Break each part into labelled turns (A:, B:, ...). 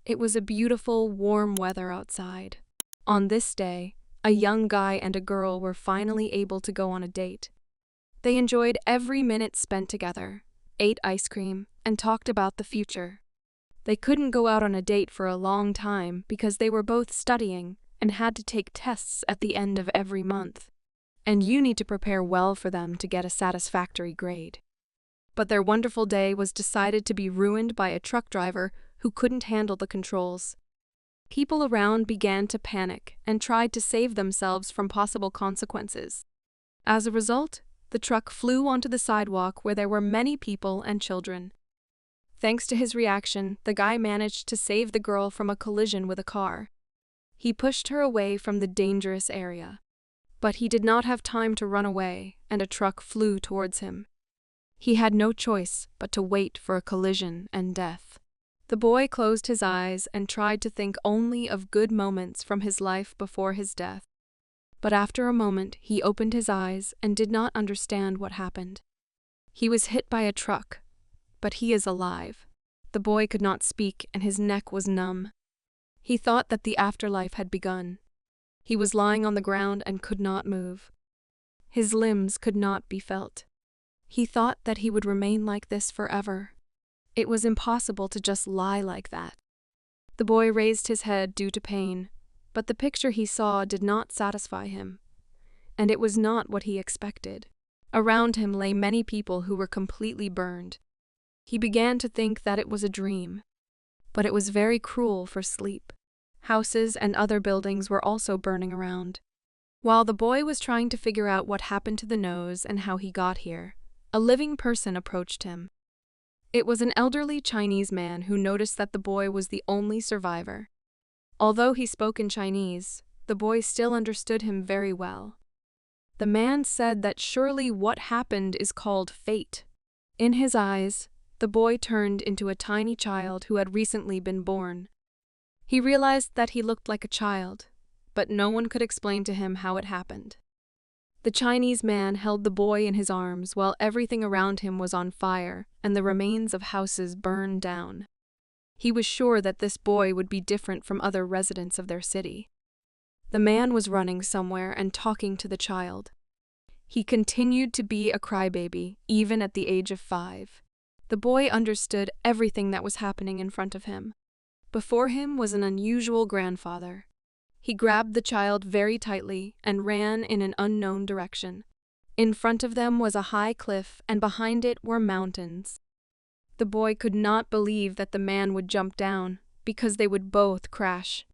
A: It was a beautiful, warm weather outside. On this day, a young guy and a girl were finally able to go on a date. They enjoyed every minute spent together, ate ice cream, and talked about the future. They couldn't go out on a date for a long time because they were both studying and had to take tests at the end of every month. And you need to prepare well for them to get a satisfactory grade. But their wonderful day was decided to be ruined by a truck driver who couldn't handle the controls. People around began to panic and tried to save themselves from possible consequences. As a result, the truck flew onto the sidewalk where there were many people and children. Thanks to his reaction, the guy managed to save the girl from a collision with a car. He pushed her away from the dangerous area. But he did not have time to run away, and a truck flew towards him. He had no choice but to wait for a collision and death. The boy closed his eyes and tried to think only of good moments from his life before his death. But after a moment, he opened his eyes and did not understand what happened. He was hit by a truck, but he is alive. The boy could not speak and his neck was numb. He thought that the afterlife had begun. He was lying on the ground and could not move. His limbs could not be felt. He thought that he would remain like this forever. It was impossible to just lie like that. The boy raised his head due to pain, but the picture he saw did not satisfy him, and it was not what he expected. Around him lay many people who were completely burned. He began to think that it was a dream, but it was very cruel for sleep. Houses and other buildings were also burning around. While the boy was trying to figure out what happened to the nose and how he got here, a living person approached him. It was an elderly Chinese man who noticed that the boy was the only survivor. Although he spoke in Chinese, the boy still understood him very well. The man said that surely what happened is called fate. In his eyes, the boy turned into a tiny child who had recently been born. He realized that he looked like a child, but no one could explain to him how it happened. The Chinese man held the boy in his arms while everything around him was on fire and the remains of houses burned down. He was sure that this boy would be different from other residents of their city. The man was running somewhere and talking to the child. He continued to be a crybaby, even at the age of 5. The boy understood everything that was happening in front of him. Before him was an unusual grandfather. He grabbed the child very tightly and ran in an unknown direction. In front of them was a high cliff, and behind it were mountains. The boy could not believe that the man would jump down, because they would both crash.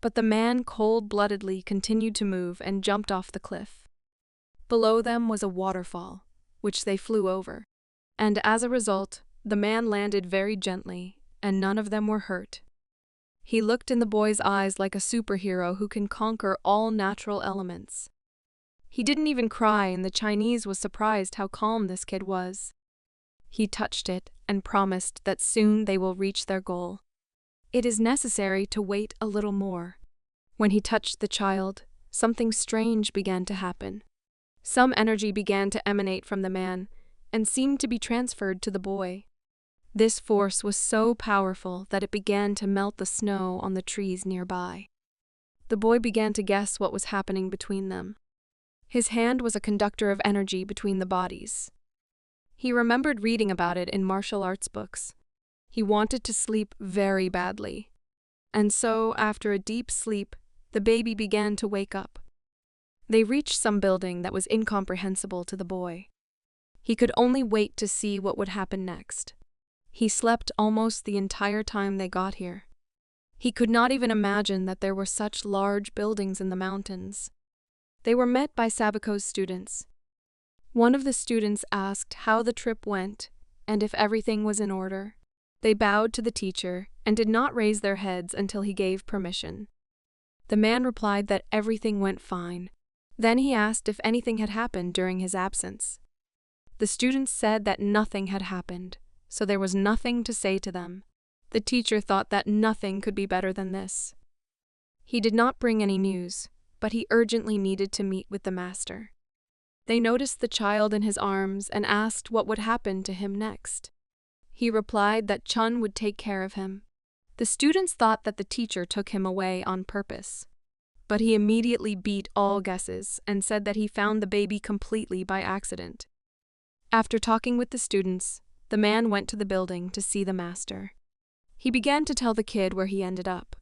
A: But the man cold-bloodedly continued to move and jumped off the cliff. Below them was a waterfall, which they flew over. And as a result, the man landed very gently, and none of them were hurt. He looked in the boy's eyes like a superhero who can conquer all natural elements. He didn't even cry, and the Chinese was surprised how calm this kid was. He touched it and promised that soon they will reach their goal. It is necessary to wait a little more. When he touched the child, something strange began to happen. Some energy began to emanate from the man and seemed to be transferred to the boy. This force was so powerful that it began to melt the snow on the trees nearby. The boy began to guess what was happening between them. His hand was a conductor of energy between the bodies. He remembered reading about it in martial arts books. He wanted to sleep very badly. And so, after a deep sleep, the baby began to wake up. They reached some building that was incomprehensible to the boy. He could only wait to see what would happen next. He slept almost the entire time they got here. He could not even imagine that there were such large buildings in the mountains. They were met by Sabako's students. One of the students asked how the trip went and if everything was in order. They bowed to the teacher and did not raise their heads until he gave permission. The man replied that everything went fine. Then he asked if anything had happened during his absence. The students said that nothing had happened, so there was nothing to say to them. The teacher thought that nothing could be better than this. He did not bring any news, but he urgently needed to meet with the master. They noticed the child in his arms and asked what would happen to him next. He replied that Chun would take care of him. The students thought that the teacher took him away on purpose. But he immediately beat all guesses and said that he found the baby completely by accident. After talking with the students, the man went to the building to see the master. He began to tell the kid where he ended up.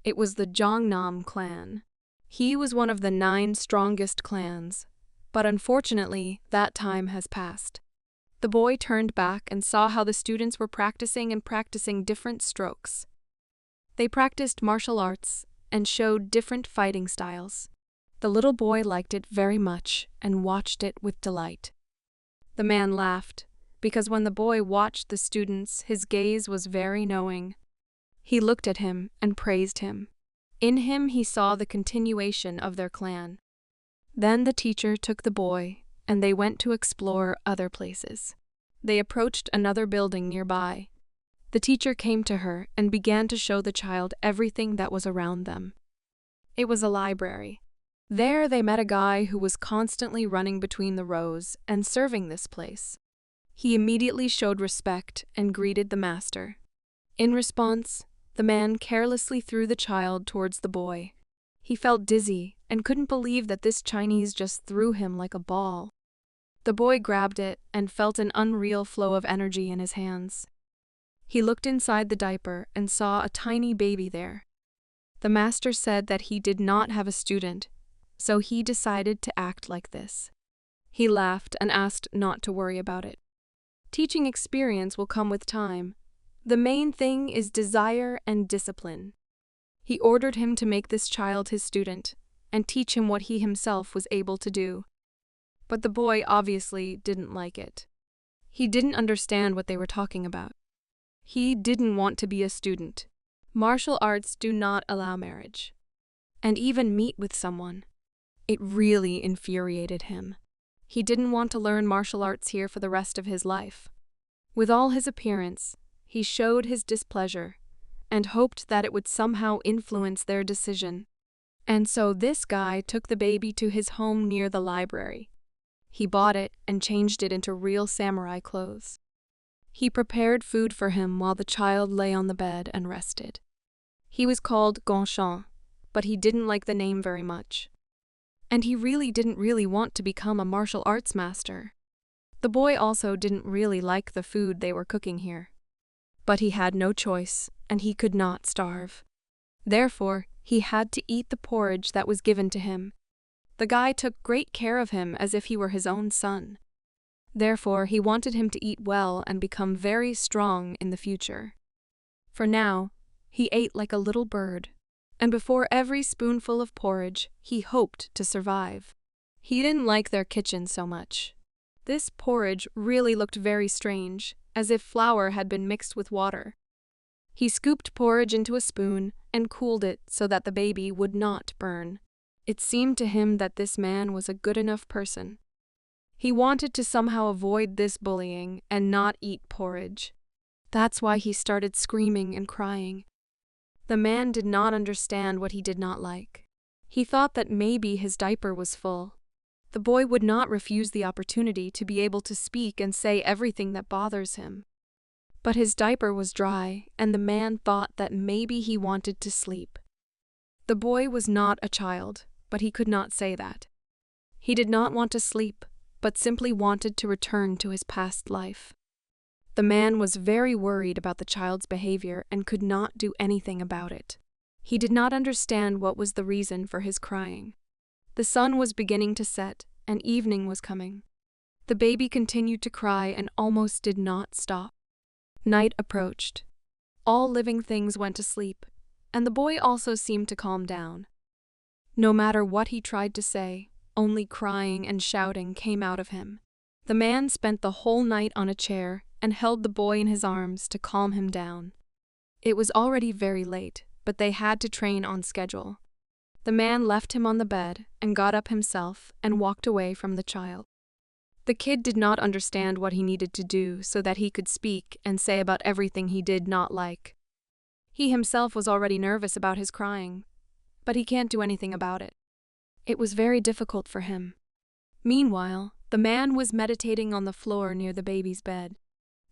A: It was the Jong-Nam clan. He was one of the 9 strongest clans, but unfortunately, that time has passed. The boy turned back and saw how the students were practicing different strokes. They practiced martial arts and showed different fighting styles. The little boy liked it very much and watched it with delight. The man laughed, because when the boy watched the students, his gaze was very knowing. He looked at him and praised him. In him he saw the continuation of their clan. Then the teacher took the boy, and they went to explore other places. They approached another building nearby. The teacher came to her and began to show the child everything that was around them. It was a library. There they met a guy who was constantly running between the rows and serving this place. He immediately showed respect and greeted the master. In response, the man carelessly threw the child towards the boy. He felt dizzy and couldn't believe that this Chinese just threw him like a ball. The boy grabbed it and felt an unreal flow of energy in his hands. He looked inside the diaper and saw a tiny baby there. The master said that he did not have a student, so he decided to act like this. He laughed and asked not to worry about it. Teaching experience will come with time. The main thing is desire and discipline. He ordered him to make this child his student and teach him what he himself was able to do. But the boy obviously didn't like it. He didn't understand what they were talking about. He didn't want to be a student. Martial arts do not allow marriage. And even meet with someone. It really infuriated him. He didn't want to learn martial arts here for the rest of his life. With all his appearance, he showed his displeasure and hoped that it would somehow influence their decision. And so this guy took the baby to his home near the library. He bought it and changed it into real samurai clothes. He prepared food for him while the child lay on the bed and rested. He was called Gongchamp, but he didn't like the name very much. And he didn't really want to become a martial arts master. The boy also didn't really like the food they were cooking here. But he had no choice, and he could not starve. Therefore, he had to eat the porridge that was given to him. The guy took great care of him as if he were his own son. Therefore, he wanted him to eat well and become very strong in the future. For now, he ate like a little bird. And before every spoonful of porridge, he hoped to survive. He didn't like their kitchen so much. This porridge really looked very strange, as if flour had been mixed with water. He scooped porridge into a spoon and cooled it so that the baby would not burn. It seemed to him that this man was a good enough person. He wanted to somehow avoid this bullying and not eat porridge. That's why he started screaming and crying. The man did not understand what he did not like. He thought that maybe his diaper was full. The boy would not refuse the opportunity to be able to speak and say everything that bothers him. But his diaper was dry, and the man thought that maybe he wanted to sleep. The boy was not a child, but he could not say that. He did not want to sleep, but simply wanted to return to his past life. The man was very worried about the child's behavior and could not do anything about it. He did not understand what was the reason for his crying. The sun was beginning to set, and evening was coming. The baby continued to cry and almost did not stop. Night approached. All living things went to sleep, and the boy also seemed to calm down. No matter what he tried to say, only crying and shouting came out of him. The man spent the whole night on a chair and held the boy in his arms to calm him down. It was already very late, but they had to train on schedule. The man left him on the bed and got up himself and walked away from the child. The kid did not understand what he needed to do so that he could speak and say about everything he did not like. He himself was already nervous about his crying, but he can't do anything about it. It was very difficult for him. Meanwhile, the man was meditating on the floor near the baby's bed.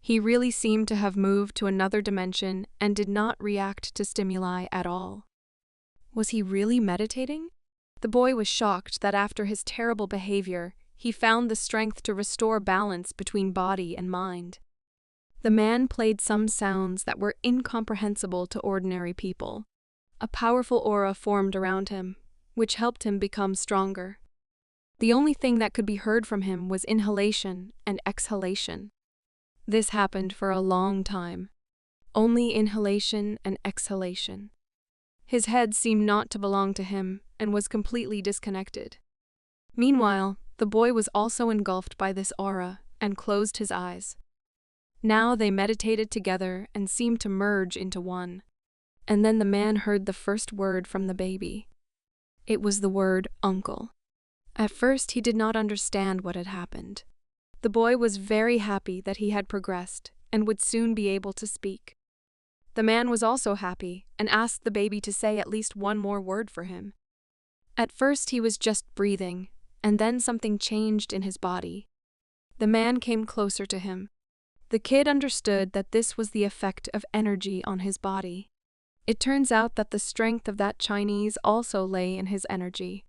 A: He really seemed to have moved to another dimension and did not react to stimuli at all. Was he really meditating? The boy was shocked that after his terrible behavior, he found the strength to restore balance between body and mind. The man played some sounds that were incomprehensible to ordinary people. A powerful aura formed around him, which helped him become stronger. The only thing that could be heard from him was inhalation and exhalation. This happened for a long time. Only inhalation and exhalation. His head seemed not to belong to him and was completely disconnected. Meanwhile, the boy was also engulfed by this aura and closed his eyes. Now they meditated together and seemed to merge into one. And then the man heard the first word from the baby. It was the word uncle. At first he did not understand what had happened. The boy was very happy that he had progressed and would soon be able to speak. The man was also happy and asked the baby to say at least one more word for him. At first he was just breathing, and then something changed in his body. The man came closer to him. The kid understood that this was the effect of energy on his body. It turns out that the strength of that Chinese also lay in his energy.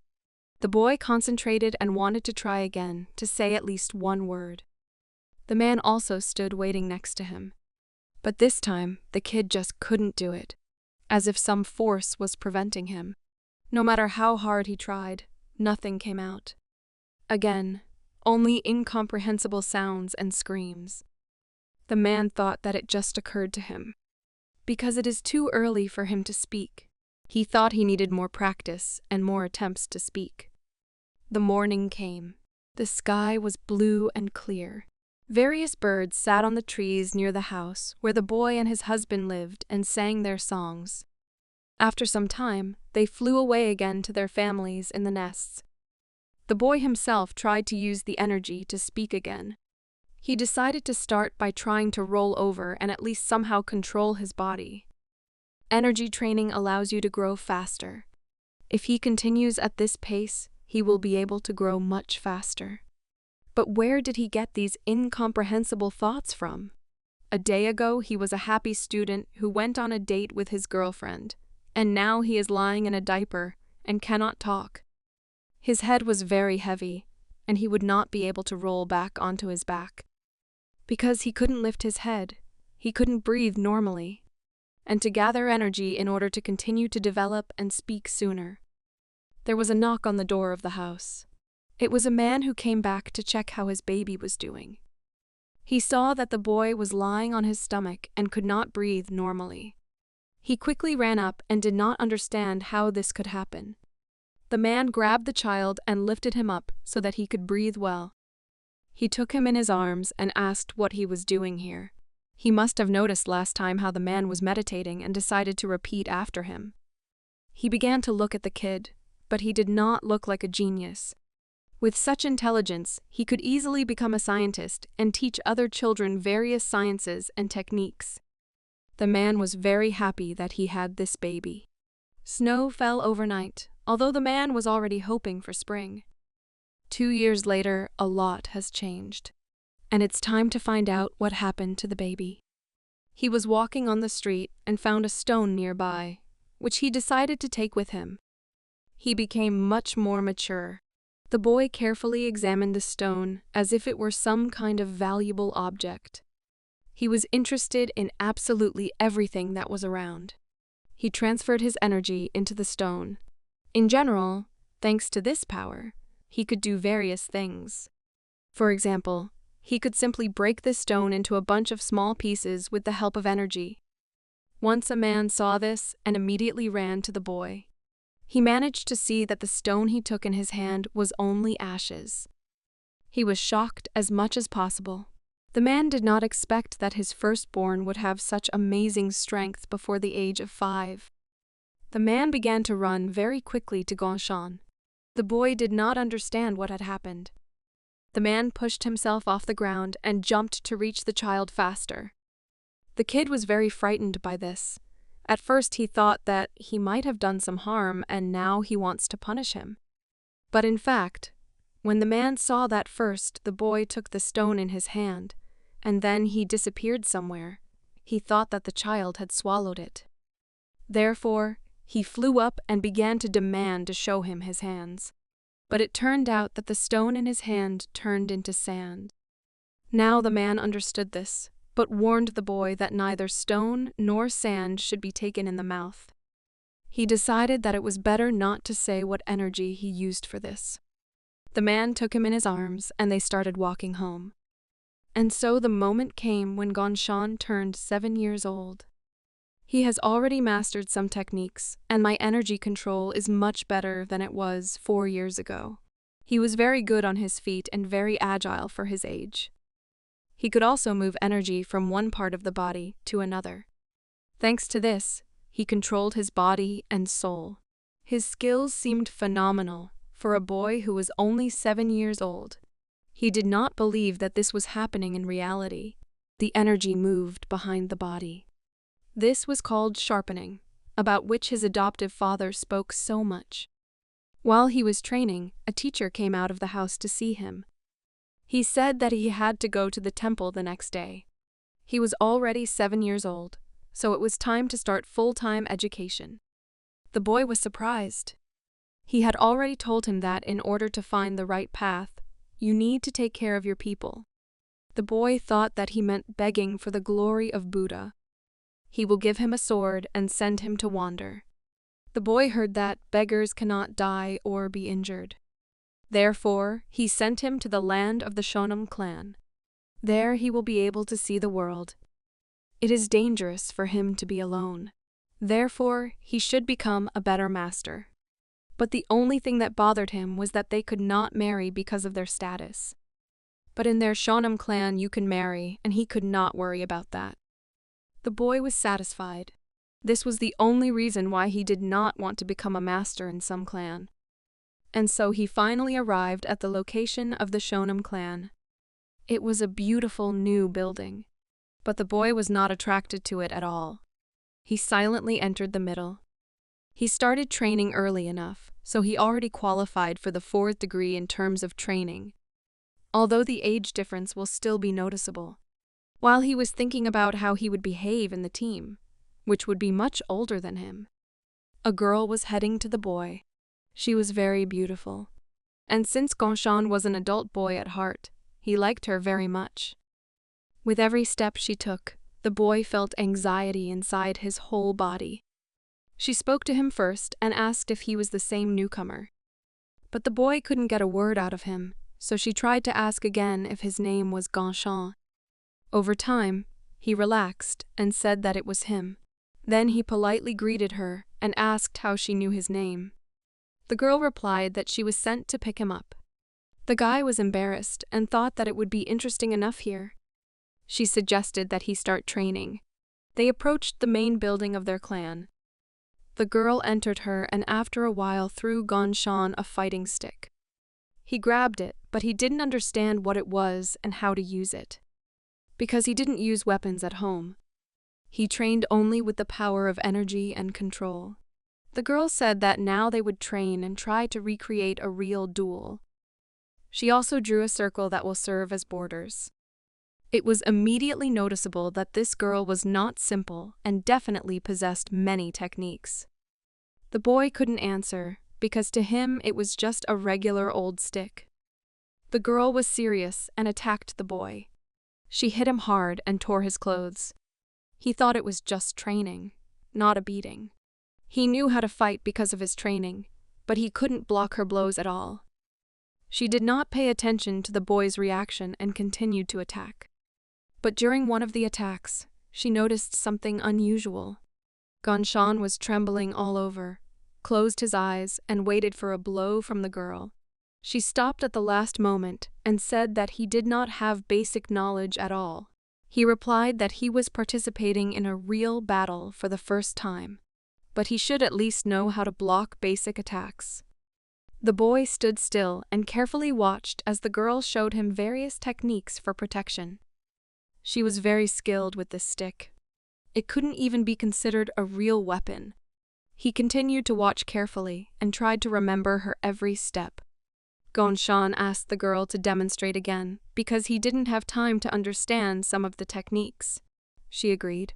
A: The boy concentrated and wanted to try again to say at least one word. The man also stood waiting next to him. But this time, the kid just couldn't do it, as if some force was preventing him. No matter how hard he tried, nothing came out. Again, only incomprehensible sounds and screams. The man thought that it just occurred to him. Because it is too early for him to speak. He thought he needed more practice and more attempts to speak. The morning came. The sky was blue and clear. Various birds sat on the trees near the house where the boy and his husband lived and sang their songs. After some time, they flew away again to their families in the nests. The boy himself tried to use the energy to speak again. He decided to start by trying to roll over and at least somehow control his body. Energy training allows you to grow faster. If he continues at this pace, he will be able to grow much faster. But where did he get these incomprehensible thoughts from? A day ago, he was a happy student who went on a date with his girlfriend, and now he is lying in a diaper and cannot talk. His head was very heavy, and he would not be able to roll back onto his back. Because he couldn't lift his head, he couldn't breathe normally, and to gather energy in order to continue to develop and speak sooner. There was a knock on the door of the house. It was a man who came back to check how his baby was doing. He saw that the boy was lying on his stomach and could not breathe normally. He quickly ran up and did not understand how this could happen. The man grabbed the child and lifted him up so that he could breathe well. He took him in his arms and asked what he was doing here. He must have noticed last time how the man was meditating and decided to repeat after him. He began to look at the kid, but he did not look like a genius. With such intelligence, he could easily become a scientist and teach other children various sciences and techniques. The man was very happy that he had this baby. Snow fell overnight, although the man was already hoping for spring. 2 years later, a lot has changed. And it's time to find out what happened to the baby. He was walking on the street and found a stone nearby, which he decided to take with him. He became much more mature. The boy carefully examined the stone as if it were some kind of valuable object. He was interested in absolutely everything that was around. He transferred his energy into the stone. In general, thanks to this power, he could do various things. For example, he could simply break the stone into a bunch of small pieces with the help of energy. Once a man saw this and immediately ran to the boy. He managed to see that the stone he took in his hand was only ashes. He was shocked as much as possible. The man did not expect that his firstborn would have such amazing strength before the age of 5. The man began to run very quickly to Gongshan. The boy did not understand what had happened. The man pushed himself off the ground and jumped to reach the child faster. The kid was very frightened by this. At first he thought that he might have done some harm and now he wants to punish him. But in fact, when the man saw that first the boy took the stone in his hand, and then he disappeared somewhere. He thought that the child had swallowed it. Therefore, he flew up and began to demand to show him his hands. But it turned out that the stone in his hand turned into sand. Now the man understood this, but warned the boy that neither stone nor sand should be taken in the mouth. He decided that it was better not to say what energy he used for this. The man took him in his arms, and they started walking home. And so the moment came when Gong-shan turned 7 years old. He has already mastered some techniques, and my energy control is much better than it was 4 years ago. He was very good on his feet and very agile for his age. He could also move energy from one part of the body to another. Thanks to this, he controlled his body and soul. His skills seemed phenomenal for a boy who was only 7 years old. He did not believe that this was happening in reality. The energy moved behind the body. This was called sharpening, about which his adoptive father spoke so much. While he was training, a teacher came out of the house to see him. He said that he had to go to the temple the next day. He was already 7 years old, so it was time to start full-time education. The boy was surprised. He had already told him that in order to find the right path, you need to take care of your people. The boy thought that he meant begging for the glory of Buddha. He will give him a sword and send him to wander. The boy heard that beggars cannot die or be injured. Therefore, he sent him to the land of the Jong-Nam clan. There he will be able to see the world. It is dangerous for him to be alone. Therefore, he should become a better master. But the only thing that bothered him was that they could not marry because of their status. But in their Jong-Nam clan you can marry, and he could not worry about that. The boy was satisfied. This was the only reason why he did not want to become a master in some clan. And so he finally arrived at the location of the Jong-Nam clan. It was a beautiful new building, but the boy was not attracted to it at all. He silently entered the middle. He started training early enough, so he already qualified for the 4th degree in terms of training, although the age difference will still be noticeable. While he was thinking about how he would behave in the team, which would be much older than him, a girl was heading to the boy. She was very beautiful, and since Gong-shan was an adult boy at heart, he liked her very much. With every step she took, the boy felt anxiety inside his whole body. She spoke to him first and asked if he was the same newcomer. But the boy couldn't get a word out of him, so she tried to ask again if his name was Gong-shan. Over time, he relaxed and said that it was him. Then he politely greeted her and asked how she knew his name. The girl replied that she was sent to pick him up. The guy was embarrassed and thought that it would be interesting enough here. She suggested that he start training. They approached the main building of their clan. The girl entered her and after a while threw Gong-shan a fighting stick. He grabbed it, but he didn't understand what it was and how to use it, because he didn't use weapons at home. He trained only with the power of energy and control. The girl said that now they would train and try to recreate a real duel. She also drew a circle that will serve as borders. It was immediately noticeable that this girl was not simple and definitely possessed many techniques. The boy couldn't answer, because to him it was just a regular old stick. The girl was serious and attacked the boy. She hit him hard and tore his clothes. He thought it was just training, not a beating. He knew how to fight because of his training, but he couldn't block her blows at all. She did not pay attention to the boy's reaction and continued to attack. But during one of the attacks, she noticed something unusual. Gong-shan was trembling all over, closed his eyes, and waited for a blow from the girl. She stopped at the last moment and said that he did not have basic knowledge at all. He replied that he was participating in a real battle for the first time, but he should at least know how to block basic attacks. The boy stood still and carefully watched as the girl showed him various techniques for protection. She was very skilled with this stick. It couldn't even be considered a real weapon. He continued to watch carefully and tried to remember her every step. Gong-Shan asked the girl to demonstrate again, because he didn't have time to understand some of the techniques. She agreed,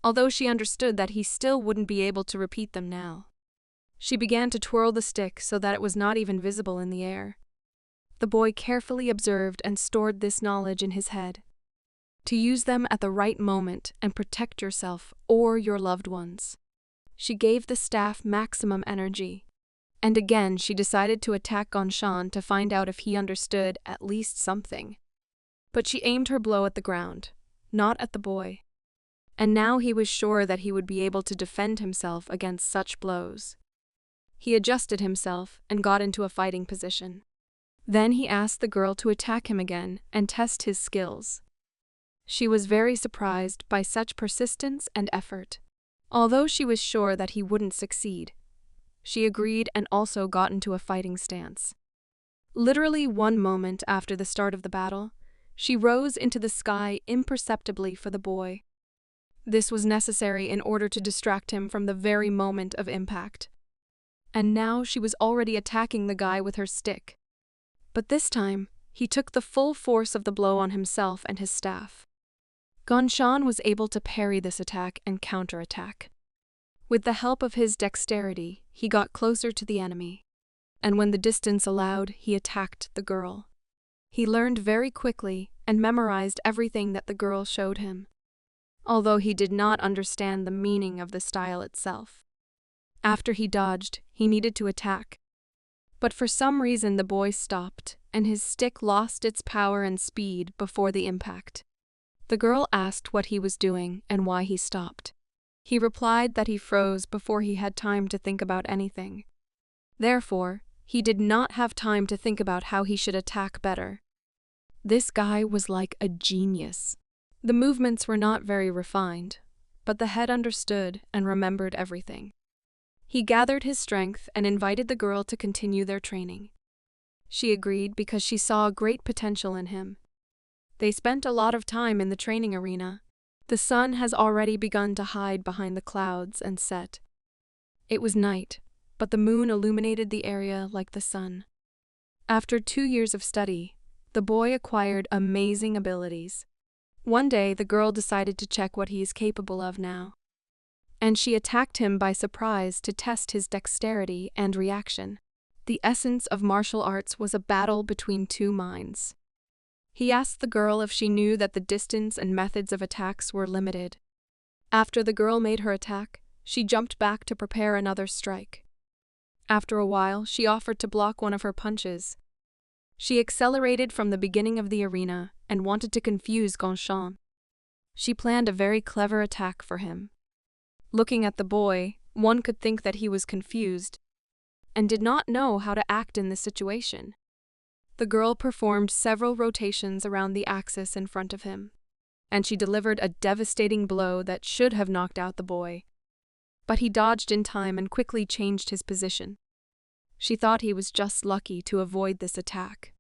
A: although she understood that he still wouldn't be able to repeat them now. She began to twirl the stick so that it was not even visible in the air. The boy carefully observed and stored this knowledge in his head. To use them at the right moment and protect yourself or your loved ones. She gave the staff maximum energy. And again she decided to attack Gong-Shan to find out if he understood at least something. But she aimed her blow at the ground, not at the boy. And now he was sure that he would be able to defend himself against such blows. He adjusted himself and got into a fighting position. Then he asked the girl to attack him again and test his skills. She was very surprised by such persistence and effort. Although she was sure that he wouldn't succeed, she agreed and also got into a fighting stance. Literally 1 moment after the start of the battle, she rose into the sky imperceptibly for the boy. This was necessary in order to distract him from the very moment of impact. And now she was already attacking the guy with her stick. But this time, he took the full force of the blow on himself and his staff. Gong-Shan was able to parry this attack and counterattack. With the help of his dexterity, he got closer to the enemy. And when the distance allowed, he attacked the girl. He learned very quickly and memorized everything that the girl showed him, although he did not understand the meaning of the style itself. After he dodged, he needed to attack. But for some reason the boy stopped, and his stick lost its power and speed before the impact. The girl asked what he was doing and why he stopped. He replied that he froze before he had time to think about anything. Therefore, he did not have time to think about how he should attack better. This guy was like a genius. The movements were not very refined, but the head understood and remembered everything. He gathered his strength and invited the girl to continue their training. She agreed because she saw great potential in him. They spent a lot of time in the training arena. The sun has already begun to hide behind the clouds and set. It was night, but the moon illuminated the area like the sun. After 2 years of study, the boy acquired amazing abilities. One day, the girl decided to check what he is capable of now. And she attacked him by surprise to test his dexterity and reaction. The essence of martial arts was a battle between 2 minds. He asked the girl if she knew that the distance and methods of attacks were limited. After the girl made her attack, she jumped back to prepare another strike. After a while, she offered to block one of her punches. She accelerated from the beginning of the arena and wanted to confuse Gong-Shan. She planned a very clever attack for him. Looking at the boy, one could think that he was confused and did not know how to act in this situation. The girl performed several rotations around the axis in front of him, and she delivered a devastating blow that should have knocked out the boy. But he dodged in time and quickly changed his position. She thought he was just lucky to avoid this attack.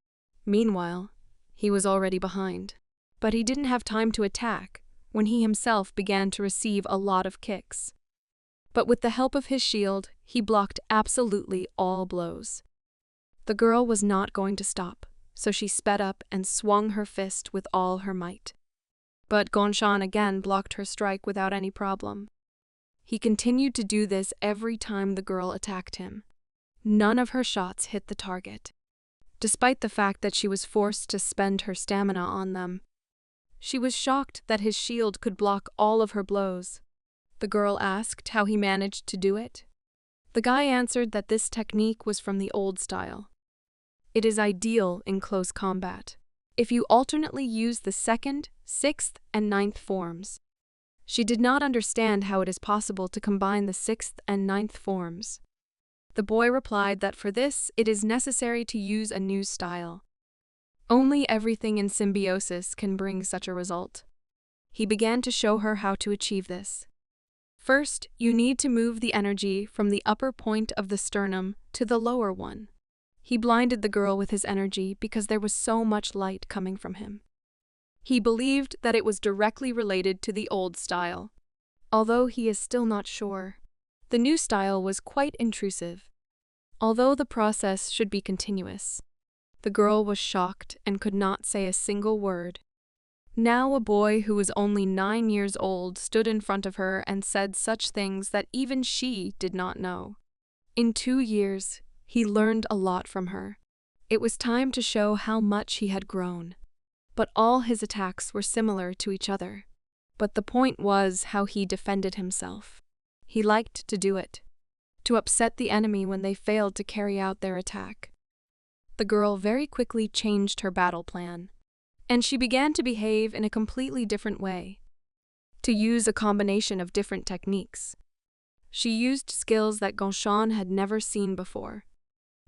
A: Meanwhile, he was already behind. But he didn't have time to attack when he himself began to receive a lot of kicks. But with the help of his shield, he blocked absolutely all blows. The girl was not going to stop, so she sped up and swung her fist with all her might. But Gong-Shan again blocked her strike without any problem. He continued to do this every time the girl attacked him. None of her shots hit the target, despite the fact that she was forced to spend her stamina on them. She was shocked that his shield could block all of her blows. The girl asked how he managed to do it. The guy answered that this technique was from the old style. It is ideal in close combat, if you alternately use the 2nd, 6th, and 9th forms. She did not understand how it is possible to combine the 6th and 9th forms. The boy replied that for this, it is necessary to use a new style. Only everything in symbiosis can bring such a result. He began to show her how to achieve this. First, you need to move the energy from the upper point of the sternum to the lower one. He blinded the girl with his energy because there was so much light coming from him. He believed that it was directly related to the old style, although he is still not sure. The new style was quite intrusive, although the process should be continuous. The girl was shocked and could not say a single word. Now a boy who was only 9 years old stood in front of her and said such things that even she did not know. In 2 years, he learned a lot from her. It was time to show how much he had grown. But all his attacks were similar to each other. But the point was how he defended himself. He liked to do it, to upset the enemy when they failed to carry out their attack. The girl very quickly changed her battle plan, and she began to behave in a completely different way, to use a combination of different techniques. She used skills that Gongchan had never seen before,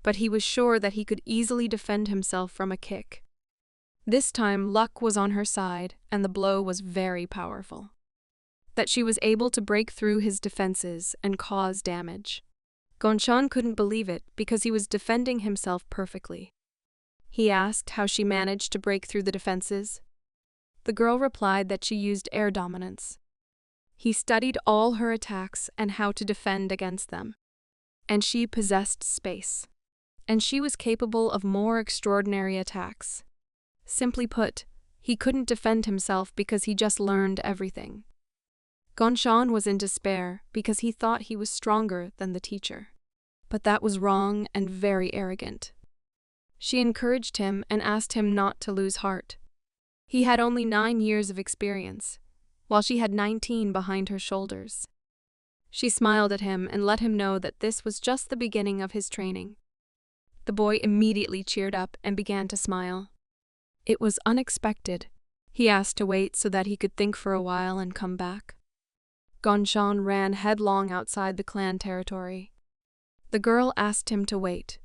A: but he was sure that he could easily defend himself from a kick. This time, luck was on her side, and the blow was very powerful. That she was able to break through his defenses and cause damage. Gongchan couldn't believe it because he was defending himself perfectly. He asked how she managed to break through the defenses. The girl replied that she used air dominance. He studied all her attacks and how to defend against them. And she possessed space. And she was capable of more extraordinary attacks. Simply put, he couldn't defend himself because he just learned everything. Gongchan was in despair because he thought he was stronger than the teacher. But that was wrong and very arrogant. She encouraged him and asked him not to lose heart. He had only 9 years of experience, while she had 19 behind her shoulders. She smiled at him and let him know that this was just the beginning of his training. The boy immediately cheered up and began to smile. It was unexpected. He asked to wait so that he could think for a while and come back. Gongchan ran headlong outside the clan territory. The girl asked him to wait,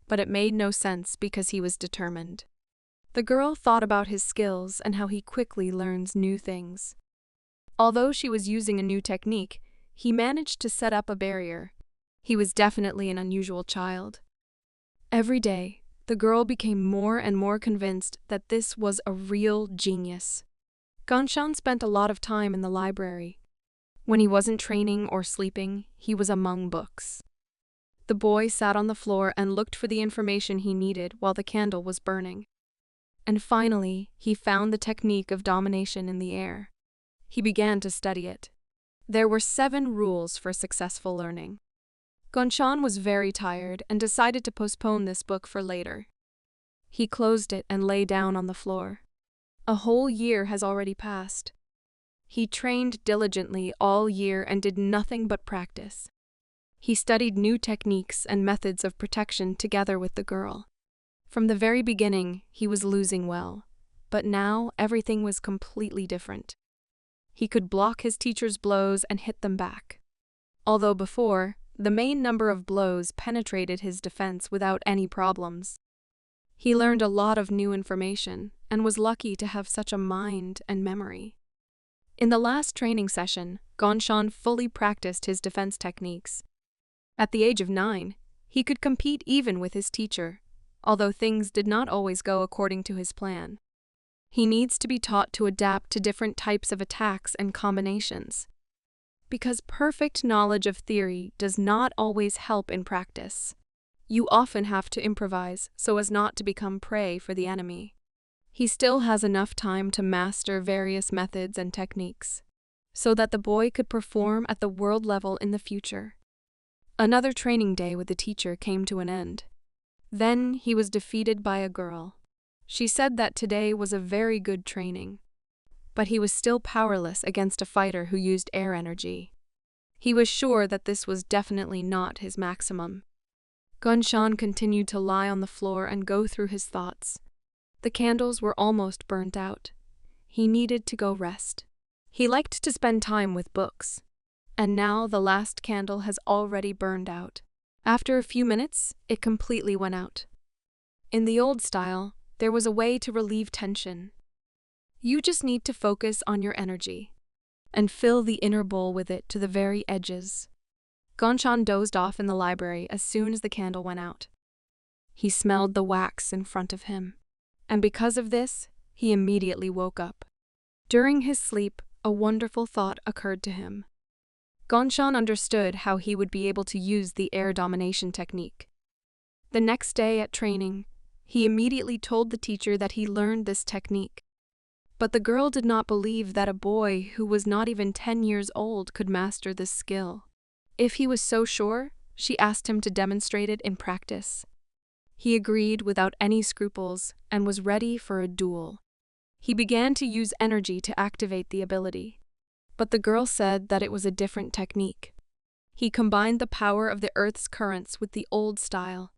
A: but it made no sense because he was determined. The girl thought about his skills and how he quickly learns new things. Although she was using a new technique, he managed to set up a barrier. He was definitely an unusual child. Every day, the girl became more and more convinced that this was a real genius. Gongchan spent a lot of time in the library. When he wasn't training or sleeping, he was among books. The boy sat on the floor and looked for the information he needed while the candle was burning. And finally, he found the technique of domination in the air. He began to study it. There were 7 rules for successful learning. Gongchan was very tired and decided to postpone this book for later. He closed it and lay down on the floor. A whole year has already passed. He trained diligently all year and did nothing but practice. He studied new techniques and methods of protection together with the girl. From the very beginning, he was losing well, but now everything was completely different. He could block his teacher's blows and hit them back. Although before, the main number of blows penetrated his defense without any problems. He learned a lot of new information and was lucky to have such a mind and memory. In the last training session, Gongchan fully practiced his defense techniques. At the age of 9, he could compete even with his teacher, although things did not always go according to his plan. He needs to be taught to adapt to different types of attacks and combinations. Because perfect knowledge of theory does not always help in practice. You often have to improvise so as not to become prey for the enemy. He still has enough time to master various methods and techniques, so that the boy could perform at the world level in the future. Another training day with the teacher came to an end. Then he was defeated by a girl. She said that today was a very good training, but he was still powerless against a fighter who used air energy. He was sure that this was definitely not his maximum. Gongchan continued to lie on the floor and go through his thoughts. The candles were almost burnt out. He needed to go rest. He liked to spend time with books, and now the last candle has already burned out. After a few minutes, it completely went out. In the old style, there was a way to relieve tension. You just need to focus on your energy and fill the inner bowl with it to the very edges. Gongchan dozed off in the library as soon as the candle went out. He smelled the wax in front of him, and because of this, he immediately woke up. During his sleep, a wonderful thought occurred to him. Gongchan understood how he would be able to use the air domination technique. The next day at training, He immediately told the teacher that he learned this technique. But the girl did not believe that a boy who was not even 10 years old could master this skill. If he was so sure, she asked him to demonstrate it in practice. He agreed without any scruples and was ready for a duel. He began to use energy to activate the ability. But the girl said that it was a different technique. He combined the power of the earth's currents with the old style.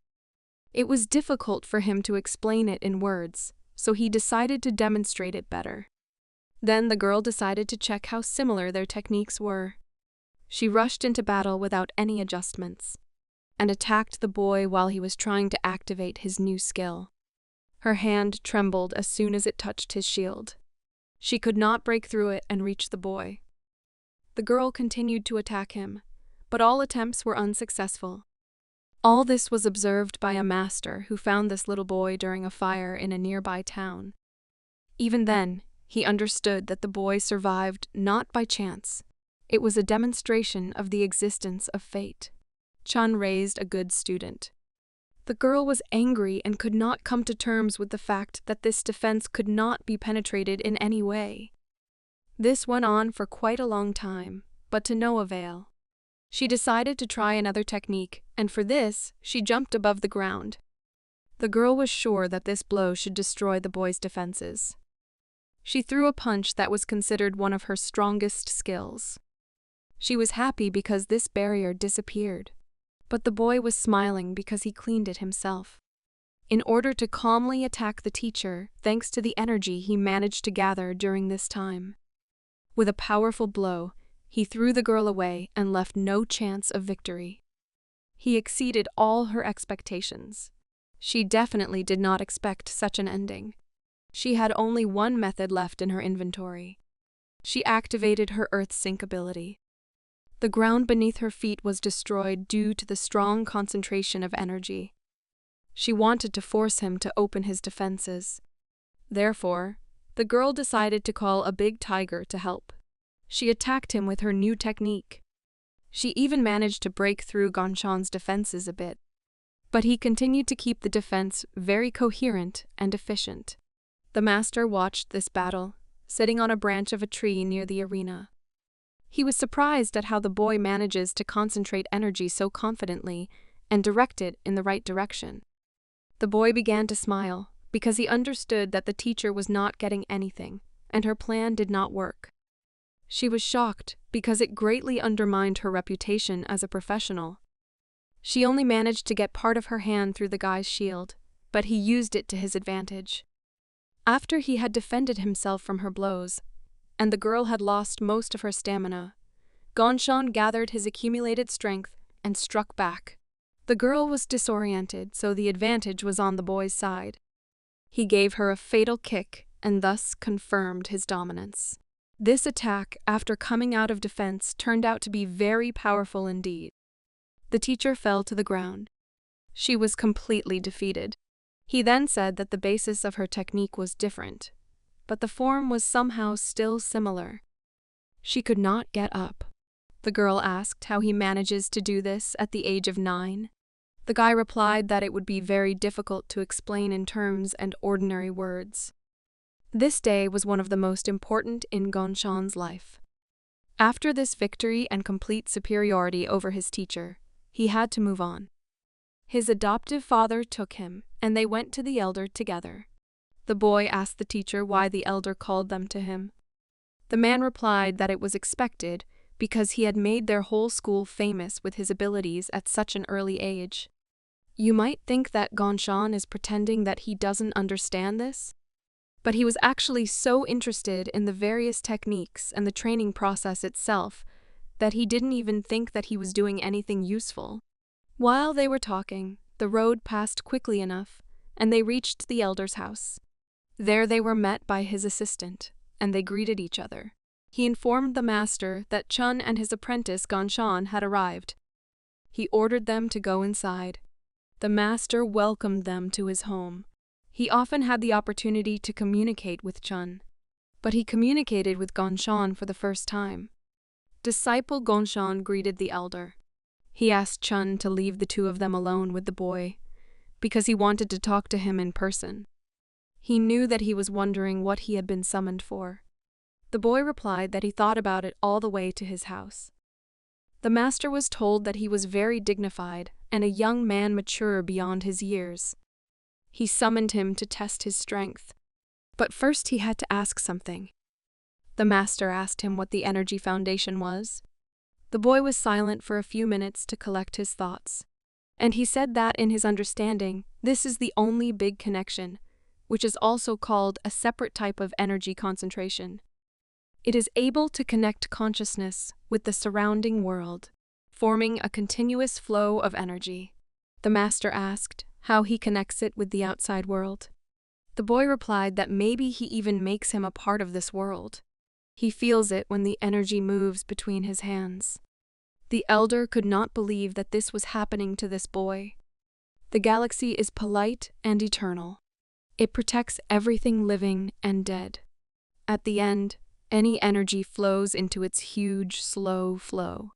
A: It was difficult for him to explain it in words, so he decided to demonstrate it better. Then the girl decided to check how similar their techniques were. She rushed into battle without any adjustments, and attacked the boy while he was trying to activate his new skill. Her hand trembled as soon as it touched his shield. She could not break through it and reach the boy. The girl continued to attack him, but all attempts were unsuccessful. All this was observed by a master who found this little boy during a fire in a nearby town. Even then, he understood that the boy survived not by chance. It was a demonstration of the existence of fate. Chun raised a good student. The girl was angry and could not come to terms with the fact that this defense could not be penetrated in any way. This went on for quite a long time, but to no avail. She decided to try another technique, and for this, she jumped above the ground. The girl was sure that this blow should destroy the boy's defenses. She threw a punch that was considered one of her strongest skills. She was happy because this barrier disappeared, but the boy was smiling because he cleaned it himself. In order to calmly attack the teacher, thanks to the energy he managed to gather during this time. With a powerful blow, he threw the girl away and left no chance of victory. He exceeded all her expectations. She definitely did not expect such an ending. She had only one method left in her inventory. She activated her earth sync ability. The ground beneath her feet was destroyed due to the strong concentration of energy. She wanted to force him to open his defenses. Therefore, the girl decided to call a big tiger to help. She attacked him with her new technique. She even managed to break through Gongchan's defenses a bit. But he continued to keep the defense very coherent and efficient. The master watched this battle, sitting on a branch of a tree near the arena. He was surprised at how the boy manages to concentrate energy so confidently and direct it in the right direction. The boy began to smile because he understood that the teacher was not getting anything, and her plan did not work. She was shocked because it greatly undermined her reputation as a professional. She only managed to get part of her hand through the guy's shield, but he used it to his advantage. After he had defended himself from her blows, and the girl had lost most of her stamina, Gongchan gathered his accumulated strength and struck back. The girl was disoriented, so the advantage was on the boy's side. He gave her a fatal kick and thus confirmed his dominance. This attack, after coming out of defense, turned out to be very powerful indeed. The teacher fell to the ground. She was completely defeated. He then said that the basis of her technique was different, but the form was somehow still similar. She could not get up. The girl asked how he manages to do this at the age of 9. The guy replied that it would be very difficult to explain in terms and ordinary words. This day was one of the most important in Gongchan's life. After this victory and complete superiority over his teacher, he had to move on. His adoptive father took him, and they went to the elder together. The boy asked the teacher why the elder called them to him. The man replied that it was expected because he had made their whole school famous with his abilities at such an early age. You might think that Gongchan is pretending that he doesn't understand this, but he was actually so interested in the various techniques and the training process itself that he didn't even think that he was doing anything useful. While they were talking, the road passed quickly enough, and they reached the elder's house. There they were met by his assistant, and they greeted each other. He informed the master that Chun and his apprentice Gongchan had arrived. He ordered them to go inside. The master welcomed them to his home. He often had the opportunity to communicate with Chun, but he communicated with Gongchan for the first time. Disciple Gongchan greeted the elder. He asked Chun to leave the two of them alone with the boy, because he wanted to talk to him in person. He knew that he was wondering what he had been summoned for. The boy replied that he thought about it all the way to his house. The master was told that he was very dignified and a young man mature beyond his years. He summoned him to test his strength. But first he had to ask something. The master asked him what the energy foundation was. The boy was silent for a few minutes to collect his thoughts. And he said that in his understanding, this is the only big connection, which is also called a separate type of energy concentration. It is able to connect consciousness with the surrounding world, forming a continuous flow of energy. The master asked how he connects it with the outside world. The boy replied that maybe he even makes him a part of this world. He feels it when the energy moves between his hands. The elder could not believe that this was happening to this boy. The galaxy is polite and eternal. It protects everything living and dead. At the end, any energy flows into its huge, slow flow.